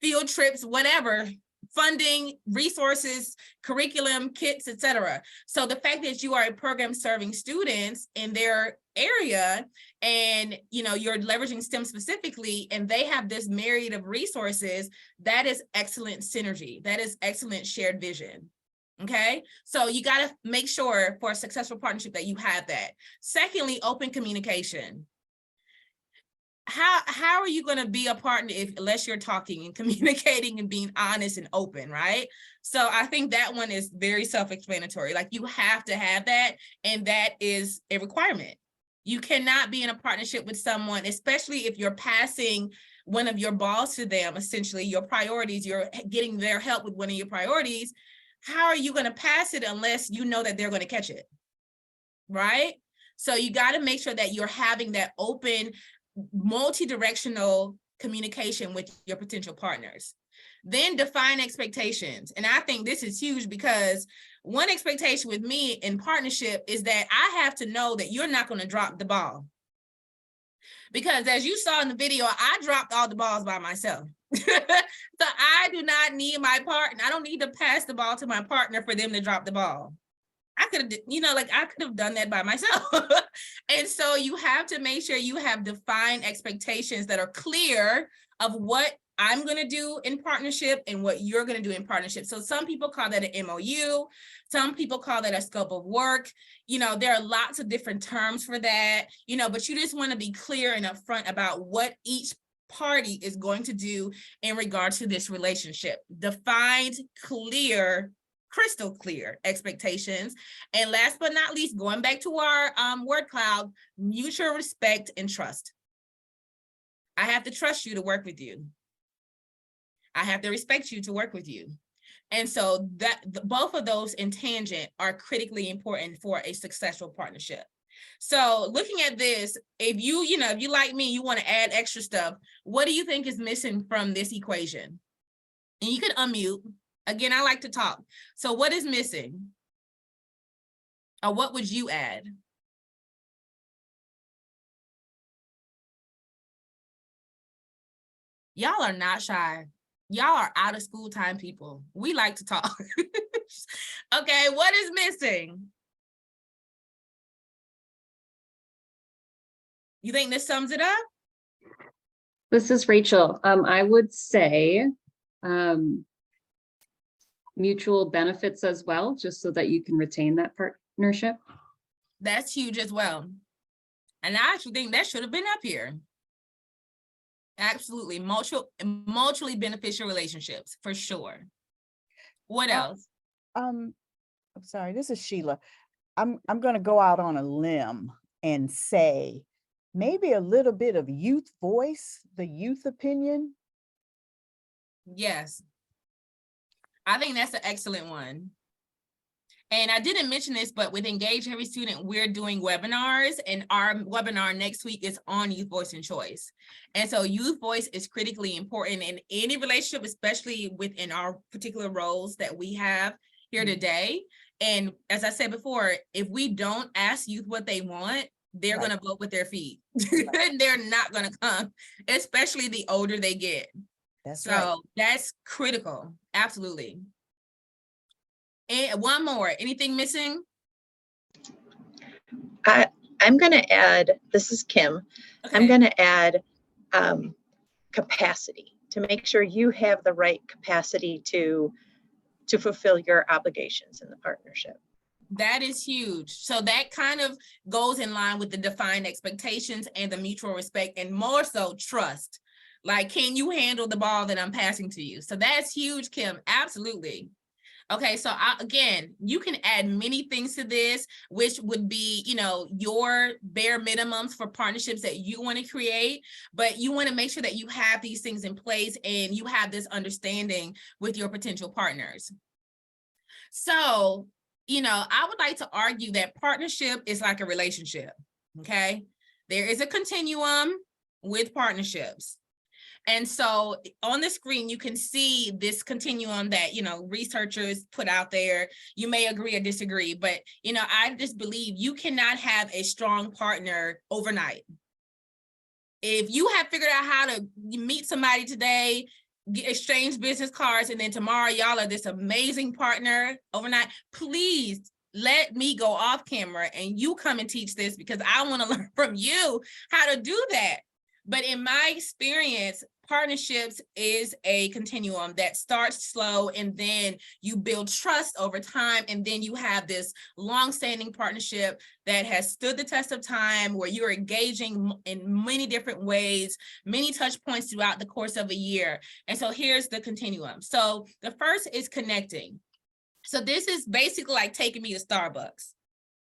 field trips, whatever, funding, resources, curriculum, kits, etc. So the fact that you are a program serving students in their area and, you know, you're leveraging STEM specifically, and they have this myriad of resources, that is excellent synergy. That is excellent shared vision. Okay, so you got to make sure for a successful partnership that you have that. Secondly, open communication. How are you going to be a partner unless you're talking and communicating and being honest and open, right? So I think that one is very self-explanatory. Like, you have to have that, and that is a requirement. You cannot be in a partnership with someone, especially if you're passing one of your balls to them, essentially your priorities, you're getting their help with one of your priorities. How are you going to pass it unless you know that they're going to catch it, right? So you got to make sure that you're having that open, multi-directional communication with your potential partners. Then define expectations. And I think this is huge, because one expectation with me in partnership is that I have to know that you're not going to drop the ball. Because as you saw in the video, I dropped all the balls by myself. So I do not need my partner. I don't need to pass the ball to my partner for them to drop the ball. I could have, you know, like I could have done that by myself. And so you have to make sure you have defined expectations that are clear of what I'm going to do in partnership and what you're going to do in partnership. So some people call that an MOU. Some people call that a scope of work. You know, there are lots of different terms for that, you know, but you just want to be clear and upfront about what each party is going to do in regard to this relationship. Defined, clear, crystal clear expectations. And last but not least, going back to our word cloud, mutual respect and trust. I have to trust you to work with you. I have to respect you to work with you. And so that both of those in tangent are critically important for a successful partnership. So looking at this, if you like me, you want to add extra stuff, what do you think is missing from this equation? And you can unmute. Again, I like to talk. So what is missing? Or what would you add? Y'all are not shy. Y'all are out of school time people. We like to talk. Okay, what is missing? You think this sums it up? This is Rachel. I would say mutual benefits as well, just so that you can retain that partnership. That's huge as well. And I actually think that should have been up here. Absolutely. Mutually beneficial relationships, for sure. What else? I'm sorry, this is Sheila. I'm going to go out on a limb and say maybe a little bit of youth voice, the youth opinion Yes. I think that's an excellent one. And I didn't mention this, but with Engage Every Student, we're doing webinars, and our webinar next week is on youth voice and choice. And so youth voice is critically important in any relationship, especially within our particular roles that we have here today. And as I said before, if we don't ask youth what they want, they're going to vote with their feet. They're not going to come, especially the older they get. That's critical. Absolutely. And one more, anything missing? I'm going to add, this is Kim. Okay. I'm going to add capacity, to make sure you have the right capacity to fulfill your obligations in the partnership. That is huge. So that kind of goes in line with the defined expectations and the mutual respect, and more so trust. Like, can you handle the ball that I'm passing to you? So that's huge, Kim. Absolutely. Okay, so again, you can add many things to this, which would be, you know, your bare minimums for partnerships that you want to create, but you want to make sure that you have these things in place and you have this understanding with your potential partners. So, you know, I would like to argue that partnership is like a relationship, okay? There is a continuum with partnerships. And so on the screen, you can see this continuum that, you know, researchers put out there. You may agree or disagree, but, you know, I just believe you cannot have a strong partner overnight. If you have figured out how to meet somebody today, exchange business cards, and then tomorrow y'all are this amazing partner overnight, please let me go off camera and you come and teach this, because I want to learn from you how to do that. But in my experience, partnerships is a continuum that starts slow, and then you build trust over time, and then you have this long-standing partnership that has stood the test of time, where you're engaging in many different ways, many touch points throughout the course of a year. And so here's the continuum. So the first is connecting. So this is basically like taking me to Starbucks.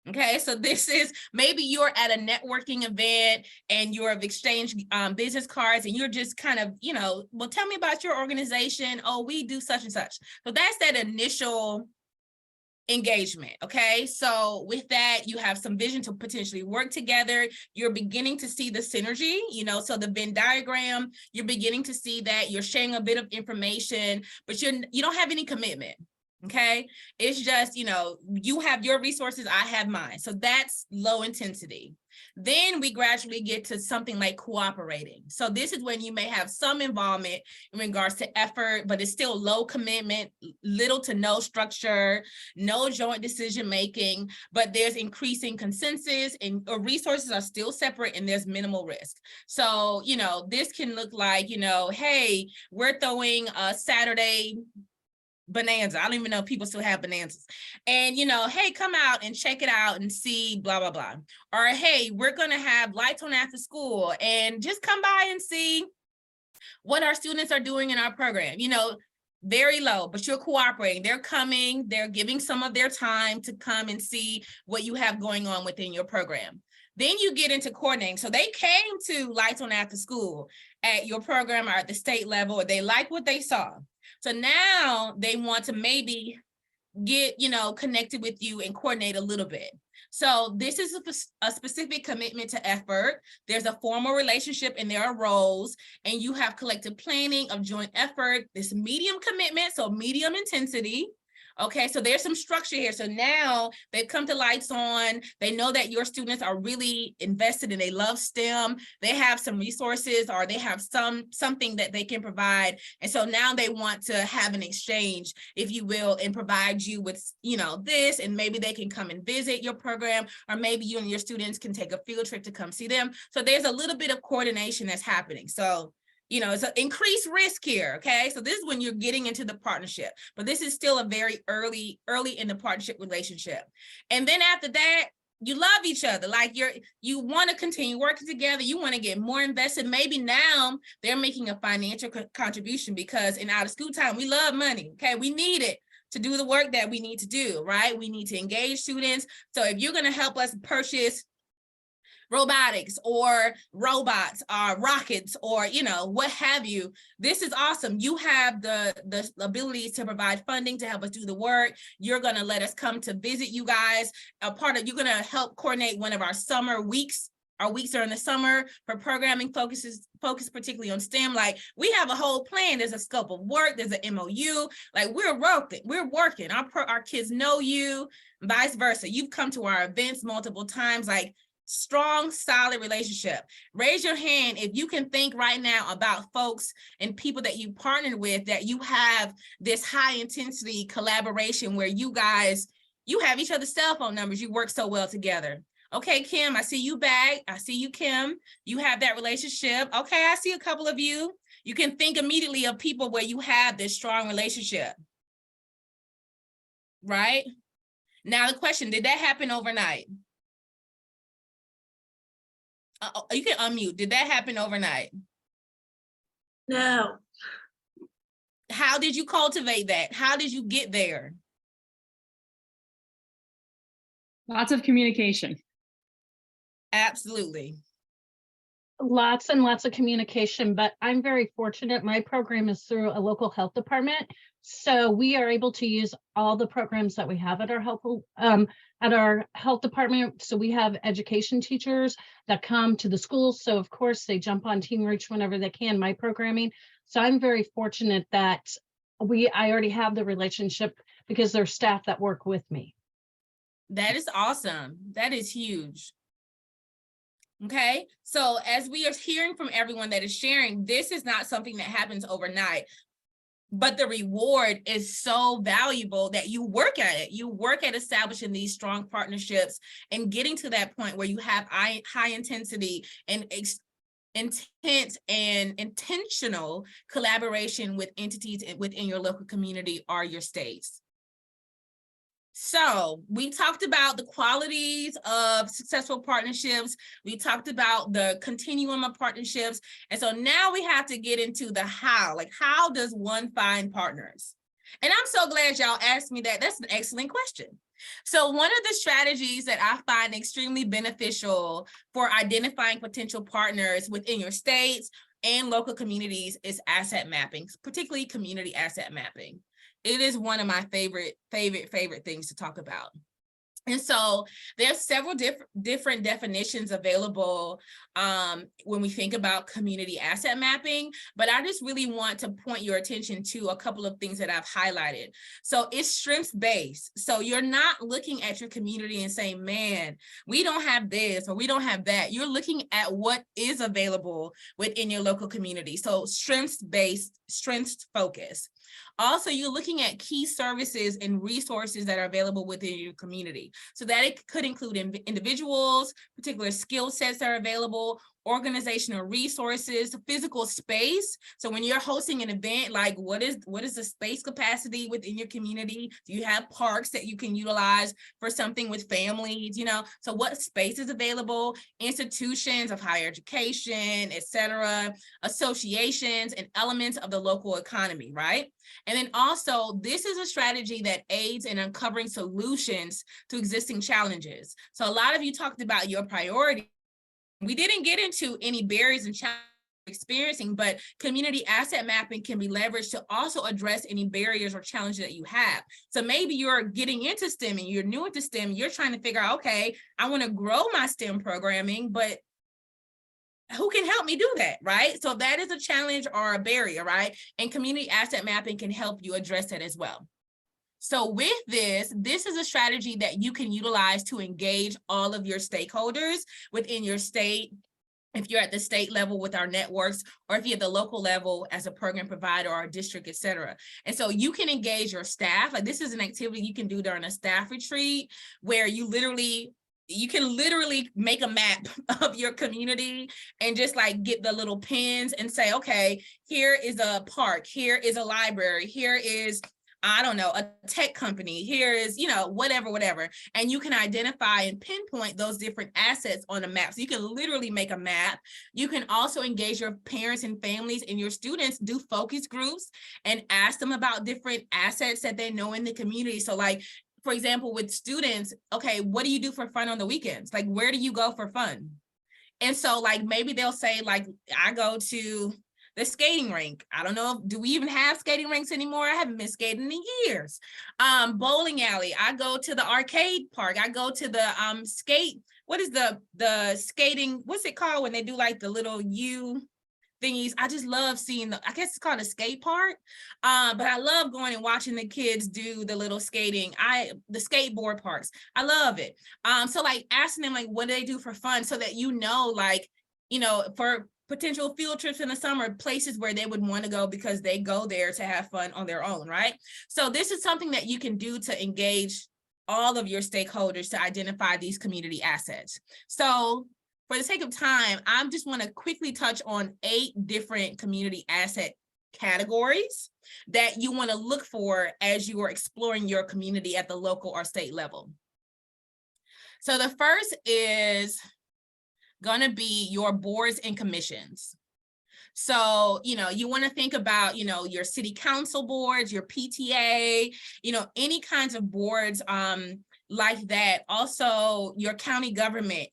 Okay, so this is, maybe you're at a networking event and you're exchanged business cards, and you're just kind of, you know, well, tell me about your organization. Oh, we do such and such. So that's that initial engagement. Okay, so with that, you have some vision to potentially work together. You're beginning to see the synergy, you know, so the Venn diagram, you're beginning to see that you're sharing a bit of information, but you don't have any commitment. Okay, it's just, you know, you have your resources, I have mine. So that's low intensity. Then we gradually get to something like cooperating. So this is when you may have some involvement in regards to effort, but it's still low commitment, little to no structure, no joint decision making, but there's increasing consensus, and resources are still separate, and there's minimal risk. So, you know, this can look like, you know, hey, we're throwing a Saturday bonanza. I don't even know if people still have bonanzas. And, you know, hey, come out and check it out and see blah, blah, blah. Or, hey, we're going to have lights on after school, and just come by and see what our students are doing in our program. You know, very low, but you're cooperating. They're coming, they're giving some of their time to come and see what you have going on within your program. Then you get into coordinating. So they came to Lights on After School at your program or at the state level, or they like what they saw. So now they want to maybe get, you know, connected with you and coordinate a little bit. So this is a specific commitment to effort. There's a formal relationship and there are roles, and you have collective planning of joint effort, this medium commitment, so medium intensity. Okay, so there's some structure here. So now they've come to Lights On. They know that your students are really invested and they love STEM. They have some resources, or they have something that they can provide. And so now they want to have an exchange, if you will, and provide you with, you know, this, and maybe they can come and visit your program, or maybe you and your students can take a field trip to come see them. So there's a little bit of coordination that's happening. So, you know, it's an increased risk here, okay? So this is when you're getting into the partnership, but this is still a very early in the partnership relationship. And then after that, you love each other. Like you want to continue working together. You want to get more invested. Maybe now they're making a financial contribution, because in out of school time, we love money, okay? We need it to do the work that we need to do, right? We need to engage students. So if you're going to help us purchase robotics or robots or rockets or, what have you. This is awesome. You have the ability to provide funding to help us do the work. You're going to let us come to visit you guys. You're going to help coordinate one of our summer weeks. Our weeks are in the summer for programming focused particularly on STEM. Like, we have a whole plan. There's a scope of work. There's an MOU. Like, we're working. Our kids know you, vice versa. You've come to our events multiple times. Like, strong, solid relationship. Raise your hand if you can think right now about folks and people that you partnered with, that you have this high intensity collaboration where you have each other's cell phone numbers. You work so well together. Okay, Kim, I see you back. I see you, Kim. You have that relationship. Okay, I see a couple of you. You can think immediately of people where you have this strong relationship. Right? Now the question, did that happen overnight? You can unmute. Did that happen overnight? No. How did you cultivate that? How did you get there? Lots of communication. Absolutely. Lots and lots of communication, but I'm very fortunate. My program is through a local health department. So we are able to use all the programs that we have at our health department. So we have education teachers that come to the schools. So of course they jump on Team Reach whenever they can, my programming. So I'm very fortunate that I already have the relationship because there's staff that work with me. That is awesome. That is huge. Okay, so as we are hearing from everyone that is sharing, this is not something that happens overnight, but the reward is so valuable that you work at it. You work at establishing these strong partnerships and getting to that point where you have high intensity and intense and intentional collaboration with entities within your local community or your states. So we talked about the qualities of successful partnerships. We talked about the continuum of partnerships. And so now we have to get into the how, like, how does one find partners? And I'm so glad y'all asked me that. That's an excellent question. So one of the strategies that I find extremely beneficial for identifying potential partners within your states and local communities is asset mapping, particularly community asset mapping. It is one of my favorite things to talk about. And so there's several different definitions available when we think about community asset mapping, but I just really want to point your attention to a couple of things that I've highlighted. So it's strengths-based. So you're not looking at your community and saying, man, we don't have this or we don't have that. You're looking at what is available within your local community. So strengths-based, strengths-focused. Also, you're looking at key services and resources that are available within your community. So that it could include individuals, particular skill sets that are available, organizational resources, physical space. So when you're hosting an event, like what is the space capacity within your community? Do you have parks that you can utilize for something with families? So what space is available? Institutions of higher education, etc., associations, and elements of the local economy, right? And then also, this is a strategy that aids in uncovering solutions to existing challenges. So a lot of you talked about your priority. We didn't get into any barriers and challenges experiencing, but community asset mapping can be leveraged to also address any barriers or challenges that you have. So maybe you're getting into STEM and you're new into STEM, you're trying to figure out, okay, I want to grow my STEM programming, but who can help me do that, right? So that is a challenge or a barrier, right? And community asset mapping can help you address that as well. So with this is a strategy that you can utilize to engage all of your stakeholders within your state, if you're at the state level with our networks, or if you're at the local level as a program provider or a district, et cetera. And so you can engage your staff. Like, this is an activity you can do during a staff retreat where you can literally make a map of your community and just like get the little pins and say, okay, here is a park, here is a library, here is, I don't know, a tech company, here is, whatever. And you can identify and pinpoint those different assets on a map. So you can literally make a map. You can also engage your parents and families and your students, do focus groups and ask them about different assets that they know in the community. So like, for example, with students, okay, what do you do for fun on the weekends? Like, where do you go for fun? And so like maybe they'll say like, I go to the skating rink. I don't know, do we even have skating rinks anymore? I haven't been skating in years. Bowling alley. I go to the arcade park. I go to the skate. What is the skating? What's it called when they do like the little U thingies? I just love seeing I guess it's called a skate park. But I love going and watching the kids do the little skating. The skateboard parks. I love it. So like asking them like what do they do for fun so that like, for potential field trips in the summer, places where they would want to go because they go there to have fun on their own, right? So this is something that you can do to engage all of your stakeholders to identify these community assets. So for the sake of time, I just want to quickly touch on 8 different community asset categories that you want to look for as you are exploring your community at the local or state level. So the first is going to be your boards and commissions. So, you want to think about, your city council boards, your PTA, any kinds of boards like that. Also, your county government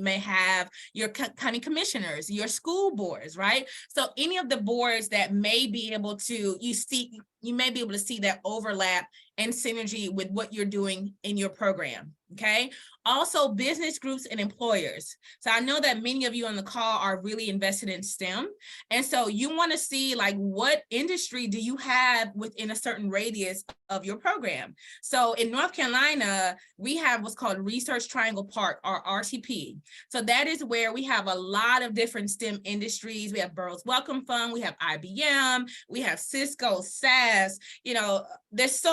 may have your county commissioners, your school boards, right? So any of the boards that may be able to, you may be able to see that overlap and synergy with what you're doing in your program, okay? Also, business groups and employers. So I know that many of you on the call are really invested in STEM. And so you want to see like what industry do you have within a certain radius of your program. So in North Carolina, we have what's called Research Triangle Park, or RTP. So that is where we have a lot of different STEM industries. We have Burroughs Wellcome Fund, we have IBM, we have Cisco, SAS, there's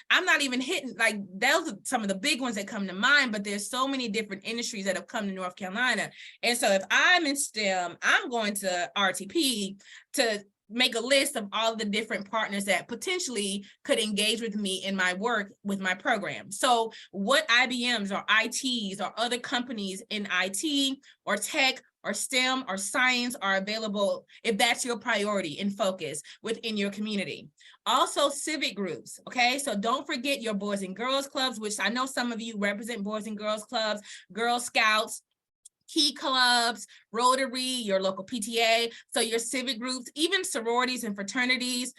I'm not even hitting, like those are some of the big ones that come to mind, but there's so many different industries that have come to North Carolina. And so if I'm in STEM, I'm going to RTP to make a list of all the different partners that potentially could engage with me in my work with my program. So what IBMs or ITs or other companies in IT or tech or STEM or science are available if that's your priority and focus within your community. Also civic groups, okay? So don't forget your Boys and Girls Clubs, which I know some of you represent Boys and Girls Clubs, Girl Scouts, Key Clubs, Rotary, your local PTA, so your civic groups, even sororities and fraternities,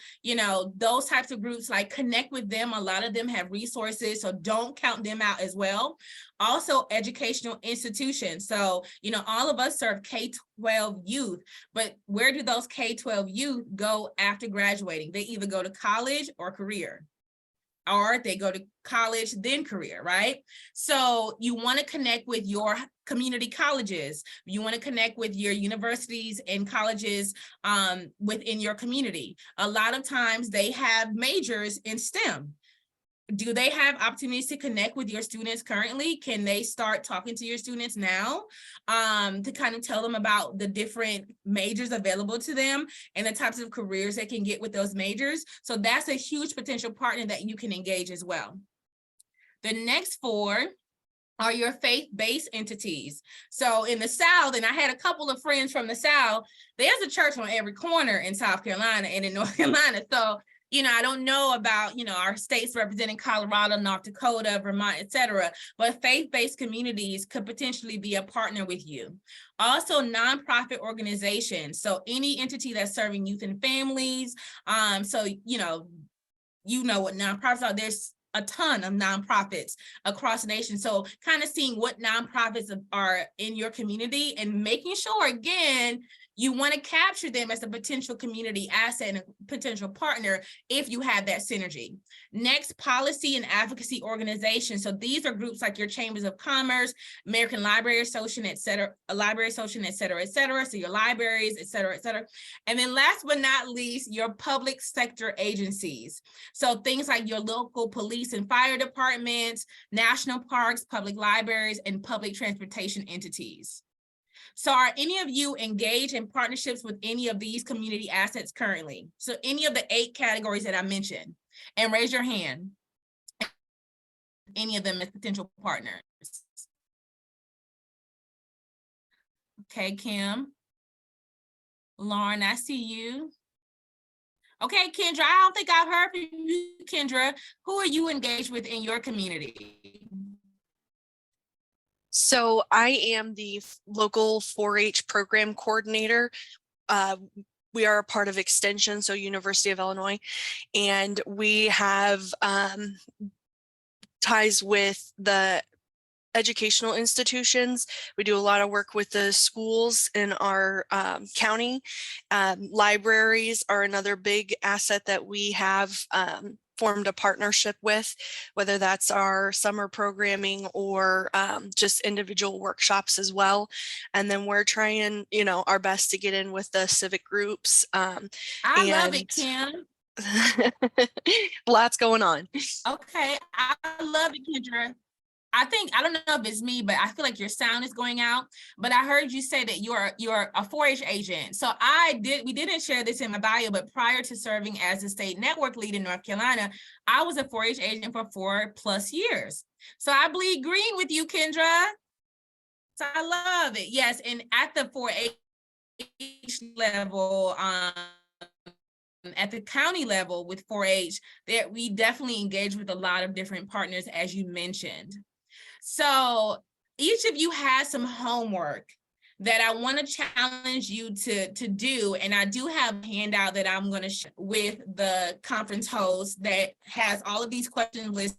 those types of groups, like connect with them. A lot of them have resources, so don't count them out as well. Also, educational institutions. So, all of us serve K-12 youth, but where do those K-12 youth go after graduating? They either go to college or career, or they go to college, then career, right? So you want to connect with your community colleges. You want to connect with your universities and colleges within your community. A lot of times they have majors in STEM. Do they have opportunities to connect with your students currently? Can they start talking to your students now to kind of tell them about the different majors available to them and the types of careers they can get with those majors? So that's a huge potential partner that you can engage as well. The next 4 are your faith-based entities. So in the South, and I had a couple of friends from the South, there's a church on every corner in South Carolina and in North Carolina. So I don't know about, our states representing Colorado, North Dakota, Vermont, etc., but faith-based communities could potentially be a partner with you. Also, nonprofit organizations. So any entity that's serving youth and families. So, you know what nonprofits are. There's a ton of nonprofits across the nation. So kind of seeing what nonprofits are in your community and making sure, again, you want to capture them as a potential community asset and a potential partner if you have that synergy. Next, policy and advocacy organizations. So these are groups like your chambers of commerce, American Library Association, et cetera, et cetera. So your libraries, et cetera, et cetera. And then last but not least, your public sector agencies. So things like your local police and fire departments, national parks, public libraries, and public transportation entities. So are any of you engaged in partnerships with any of these community assets currently? So any of the 8 categories that I mentioned, and raise your hand. Any of them as potential partners. Okay, Kim. Lauren, I see you. Okay, Kendra, I don't think I've heard from you, Kendra. Who are you engaged with in your community? So I am the local 4-H program coordinator. We are a part of Extension, so University of Illinois, and we have ties with the educational institutions. We do a lot of work with the schools in our county. Libraries are another big asset that we have formed a partnership with, whether that's our summer programming or just individual workshops as well. And then we're trying, our best to get in with the civic groups. I love it, Kim. Lots going on. Okay, I love it, Kendra. I don't know if it's me, but I feel like your sound is going out. But I heard you say that you're a 4-H agent. So we didn't share this in my bio, but prior to serving as a state network lead in North Carolina, I was a 4-H agent for 4+ years. So I bleed green with you, Kendra. So I love it. Yes, and at the 4-H level, at the county level with 4-H, that we definitely engage with a lot of different partners, as you mentioned. So each of you has some homework that I want to challenge you to do. And I do have a handout that I'm going to share with the conference host that has all of these questions listed.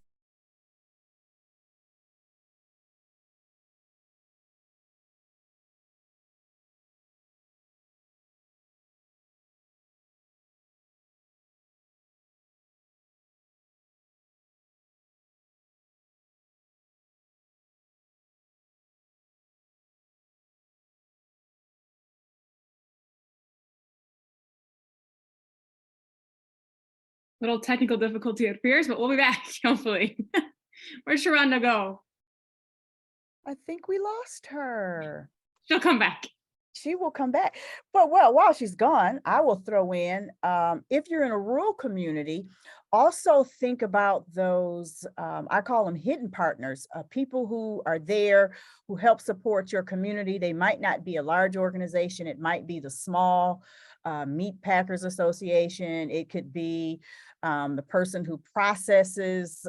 Little technical difficulty at Fierce, but we'll be back, hopefully. Where'd Sheronda go? I think we lost her. She'll come back. She will come back. But well, while she's gone, I will throw in, if you're in a rural community, also think about those, I call them hidden partners, people who are there, who help support your community. They might not be a large organization. It might be the small Meat Packers Association. It could be the person who processes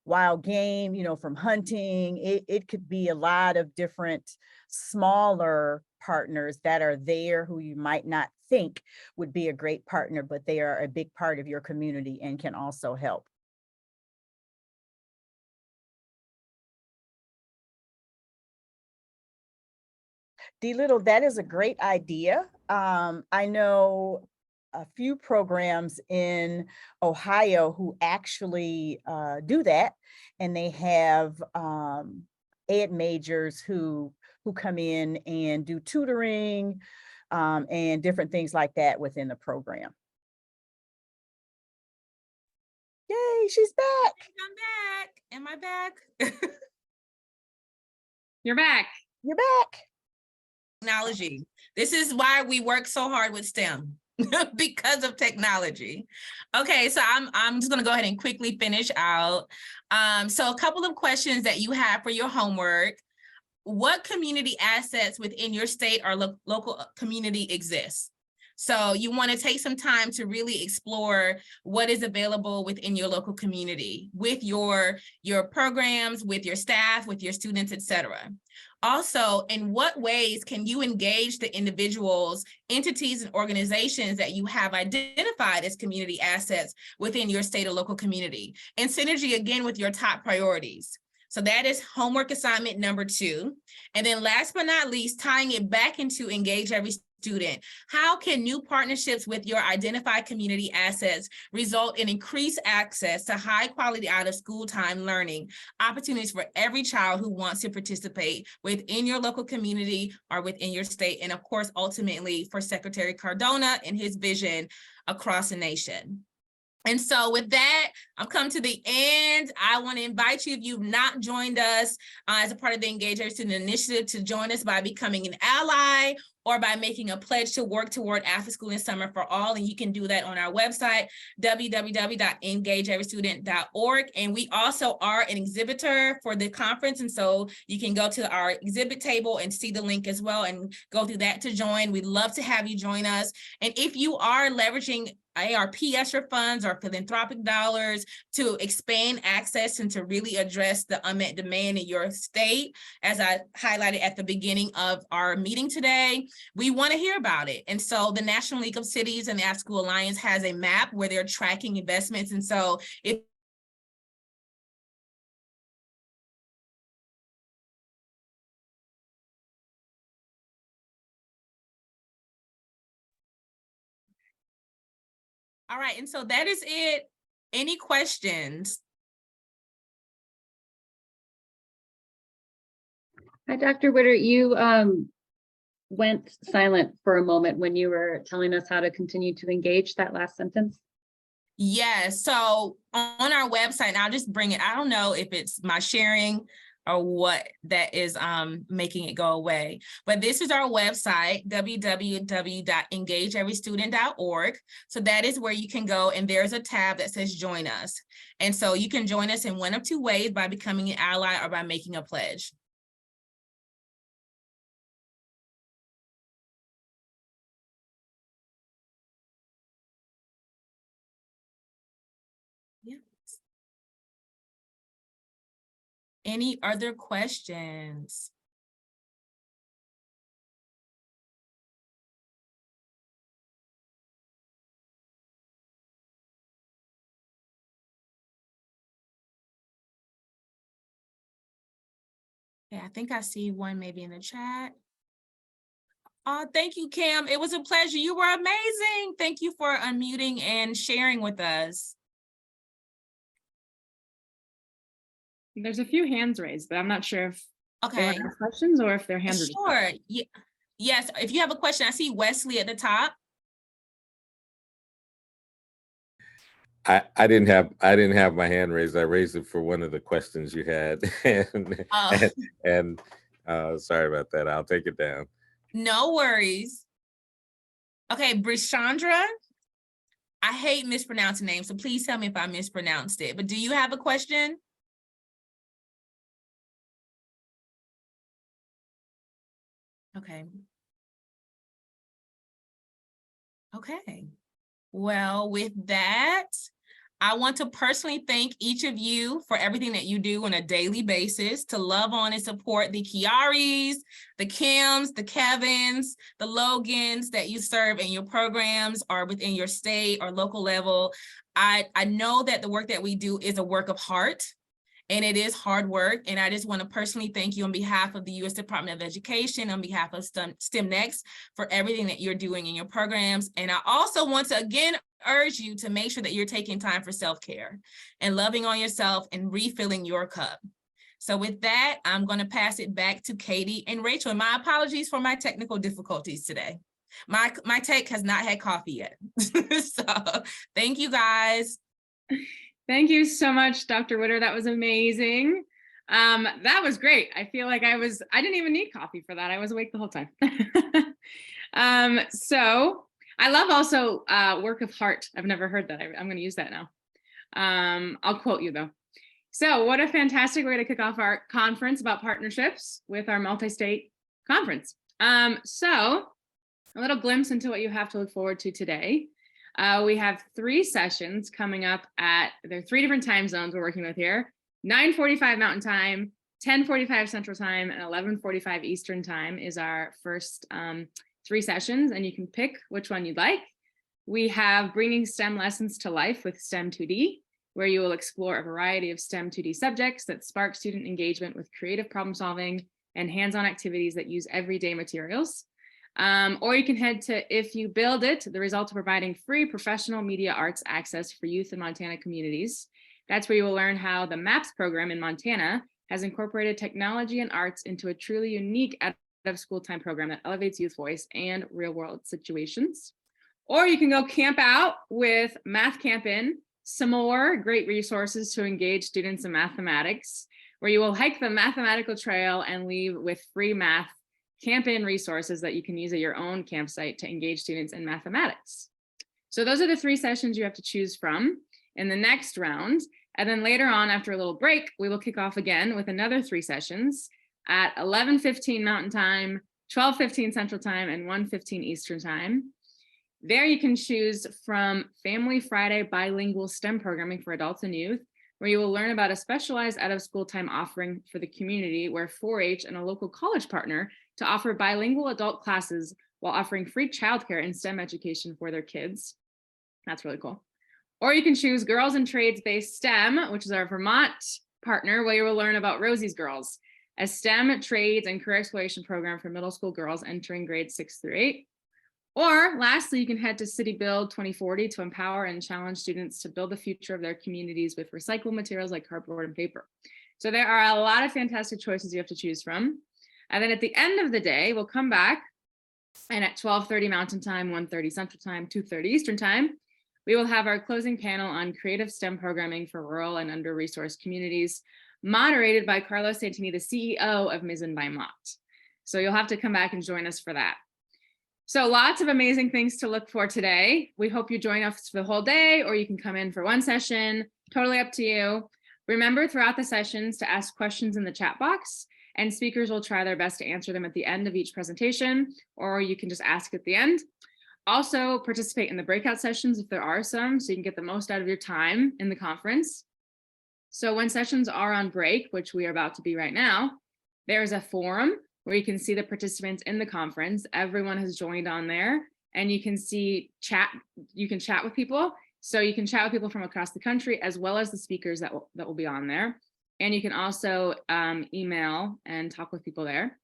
wild game, from hunting. It could be a lot of different smaller partners that are there who you might not think would be a great partner, but they are a big part of your community and can also help. D. Little, that is a great idea. I know a few programs in Ohio who actually do that, and they have ed majors who come in and do tutoring and different things like that within the program. Yay, she's back. I'm back. Am I back? You're back. You're back. Technology. This is why we work so hard with STEM. Because of technology. Okay, so I'm just gonna go ahead and quickly finish out. So a couple of questions that you have for your homework. What community assets within your state or local community exist? So you want to take some time to really explore what is available within your local community with your programs, with your staff, with your students, etc. Also, in what ways can you engage the individuals, entities, and organizations that you have identified as community assets within your state or local community? And synergy, again, with your top priorities. So that is homework assignment number 2. And then last but not least, tying it back into engage every student. How can new partnerships with your identified community assets result in increased access to high quality out of school time learning opportunities for every child who wants to participate within your local community or within your state? And of course, ultimately for Secretary Cardona and his vision across the nation. And so with that, I've come to the end. I want to invite you, if you've not joined us as a part of the Engage Every Student Initiative, to join us by becoming an ally or by making a pledge to work toward after school and summer for all. And you can do that on our website, www.engageeverystudent.org. And we also are an exhibitor for the conference. And so you can go to our exhibit table and see the link as well and go through that to join. We'd love to have you join us. And if you are leveraging ARP ESSER funds or philanthropic dollars to expand access and to really address the unmet demand in your state. As I highlighted at the beginning of our meeting today, we want to hear about it. And so the National League of Cities and the Afterschool Alliance has a map where they're tracking investments. And so if all right, and so that is it. Any questions? Hi, Dr. Witter. You went silent for a moment when you were telling us how to continue to engage, that last sentence. Yes, so on our website, and I'll just bring it, I don't know if it's my sharing or what that is making it go away. But this is our website, www.engageeverystudent.org. So that is where you can go, and there's a tab that says join us. And so you can join us in one of two ways, by becoming an ally or by making a pledge. Yeah. Any other questions? Yeah, I think I see one maybe in the chat. Oh, thank you, Kim. It was a pleasure. You were amazing. Thank you for unmuting and sharing with us. There's a few hands raised, but I'm not sure if they Okay. have questions or if their hands are just up. Sure. Yeah. Yes, if you have a question, I see Wesley at the top. I didn't have my hand raised. I raised it for one of the questions you had, and sorry about that. I'll take it down. No worries. Okay, Brishandra. I hate mispronouncing names, so please tell me if I mispronounced it. But do you have a question? Okay. Okay. Well, with that, I want to personally thank each of you for everything that you do on a daily basis to love on and support the Kiaris, the Kims, the Kevins, the Logans that you serve in your programs or within your state or local level. I know that the work that we do is a work of heart. And it is hard work. And I just want to personally thank you on behalf of the U.S. Department of Education, on behalf of STEM Next, for everything that you're doing in your programs. And I also want to again urge you to make sure that you're taking time for self-care and loving on yourself and refilling your cup. So with that, I'm going to pass it back to Katie and Rachel. And my apologies for my technical difficulties today. My tech has not had coffee yet. So thank you, guys. Thank you so much, Dr. Witter. That was amazing. That was great. I feel like I didn't even need coffee for that. I was awake the whole time. So I love also work of heart. I've never heard that. I'm going to use that now. I'll quote you though. So what a fantastic way to kick off our conference about partnerships with our multi-state conference. So a little glimpse into what you have to look forward to today. We have 3 sessions coming up there are 3 different time zones we're working with here: 9:45 Mountain Time, 10:45 Central Time, and 11:45 Eastern Time is our first 3 sessions, and you can pick which one you'd like. We have Bringing STEM Lessons to Life with STEM 2D, where you will explore a variety of STEM 2D subjects that spark student engagement with creative problem solving and hands-on activities that use everyday materials. Or you can head to If You Build It, the result of providing free professional media arts access for youth in Montana communities. That's where you will learn how the MAPS program in Montana has incorporated technology and arts into a truly unique out-of-school time program that elevates youth voice and real-world situations. Or you can go camp out with Math Camp In, some more great resources to engage students in mathematics, where you will hike the mathematical trail and leave with free math Camp In resources that you can use at your own campsite to engage students in mathematics. So those are the 3 sessions you have to choose from in the next round. And then later on, after a little break, we will kick off again with another 3 sessions at 11:15 Mountain Time, 12:15 Central Time, and 1:15 Eastern Time. There you can choose from Family Friday bilingual STEM programming for adults and youth, where you will learn about a specialized out-of-school time offering for the community, where 4-H and a local college partner to offer bilingual adult classes while offering free childcare and STEM education for their kids. That's really cool. Or you can choose Girls and Trades-Based STEM, which is our Vermont partner, where you will learn about Rosie's Girls, a STEM trades and career exploration program for middle school girls entering grades 6 through 8. Or lastly, you can head to City Build 2040 to empower and challenge students to build the future of their communities with recycled materials like cardboard and paper. So there are a lot of fantastic choices you have to choose from. And then at the end of the day, we'll come back, and at 12:30 Mountain Time, 1:30 Central Time, 2:30 Eastern Time, we will have our closing panel on creative STEM programming for rural and under-resourced communities, moderated by Carlos Santini, the CEO of Mizzen by Mott. So you'll have to come back and join us for that. So lots of amazing things to look for today. We hope you join us for the whole day, or you can come in for one session, totally up to you. Remember throughout the sessions to ask questions in the chat box, and speakers will try their best to answer them at the end of each presentation, or you can just ask at the end. Also participate in the breakout sessions if there are some, so you can get the most out of your time in the conference. So when sessions are on break, which we are about to be right now, there's a forum where you can see the participants in the conference. Everyone has joined on there, and you can see chat. You can chat with people. So you can chat with people from across the country, as well as the speakers that will be on there. And you can also email and talk with people there.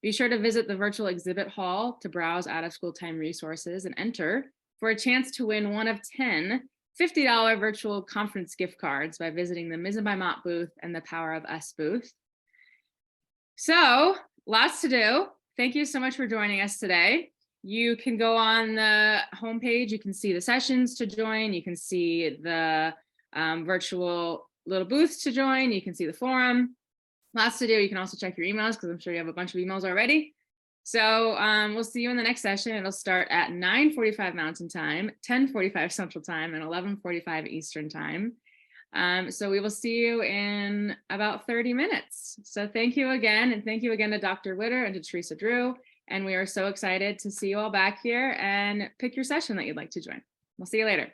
Be sure to visit the virtual exhibit hall to browse out-of-school time resources and enter for a chance to win one of 10 $50 virtual conference gift cards by visiting the Mizzen by Mott booth and the Power of Us booth. So lots to do. Thank you so much for joining us today. You can go on the homepage. You can see the sessions to join. You can see the virtual little booths to join. You can see the forum. Lots to do. You can also check your emails, because I'm sure you have a bunch of emails already. So we'll see you in the next session. It'll start at 9:45 Mountain Time, 10:45 Central Time, and 11:45 Eastern Time. So we will see you in about 30 minutes. So thank you again. And thank you again to Dr. Witter and to Teresa Drew. And we are so excited to see you all back here and pick your session that you'd like to join. We'll see you later.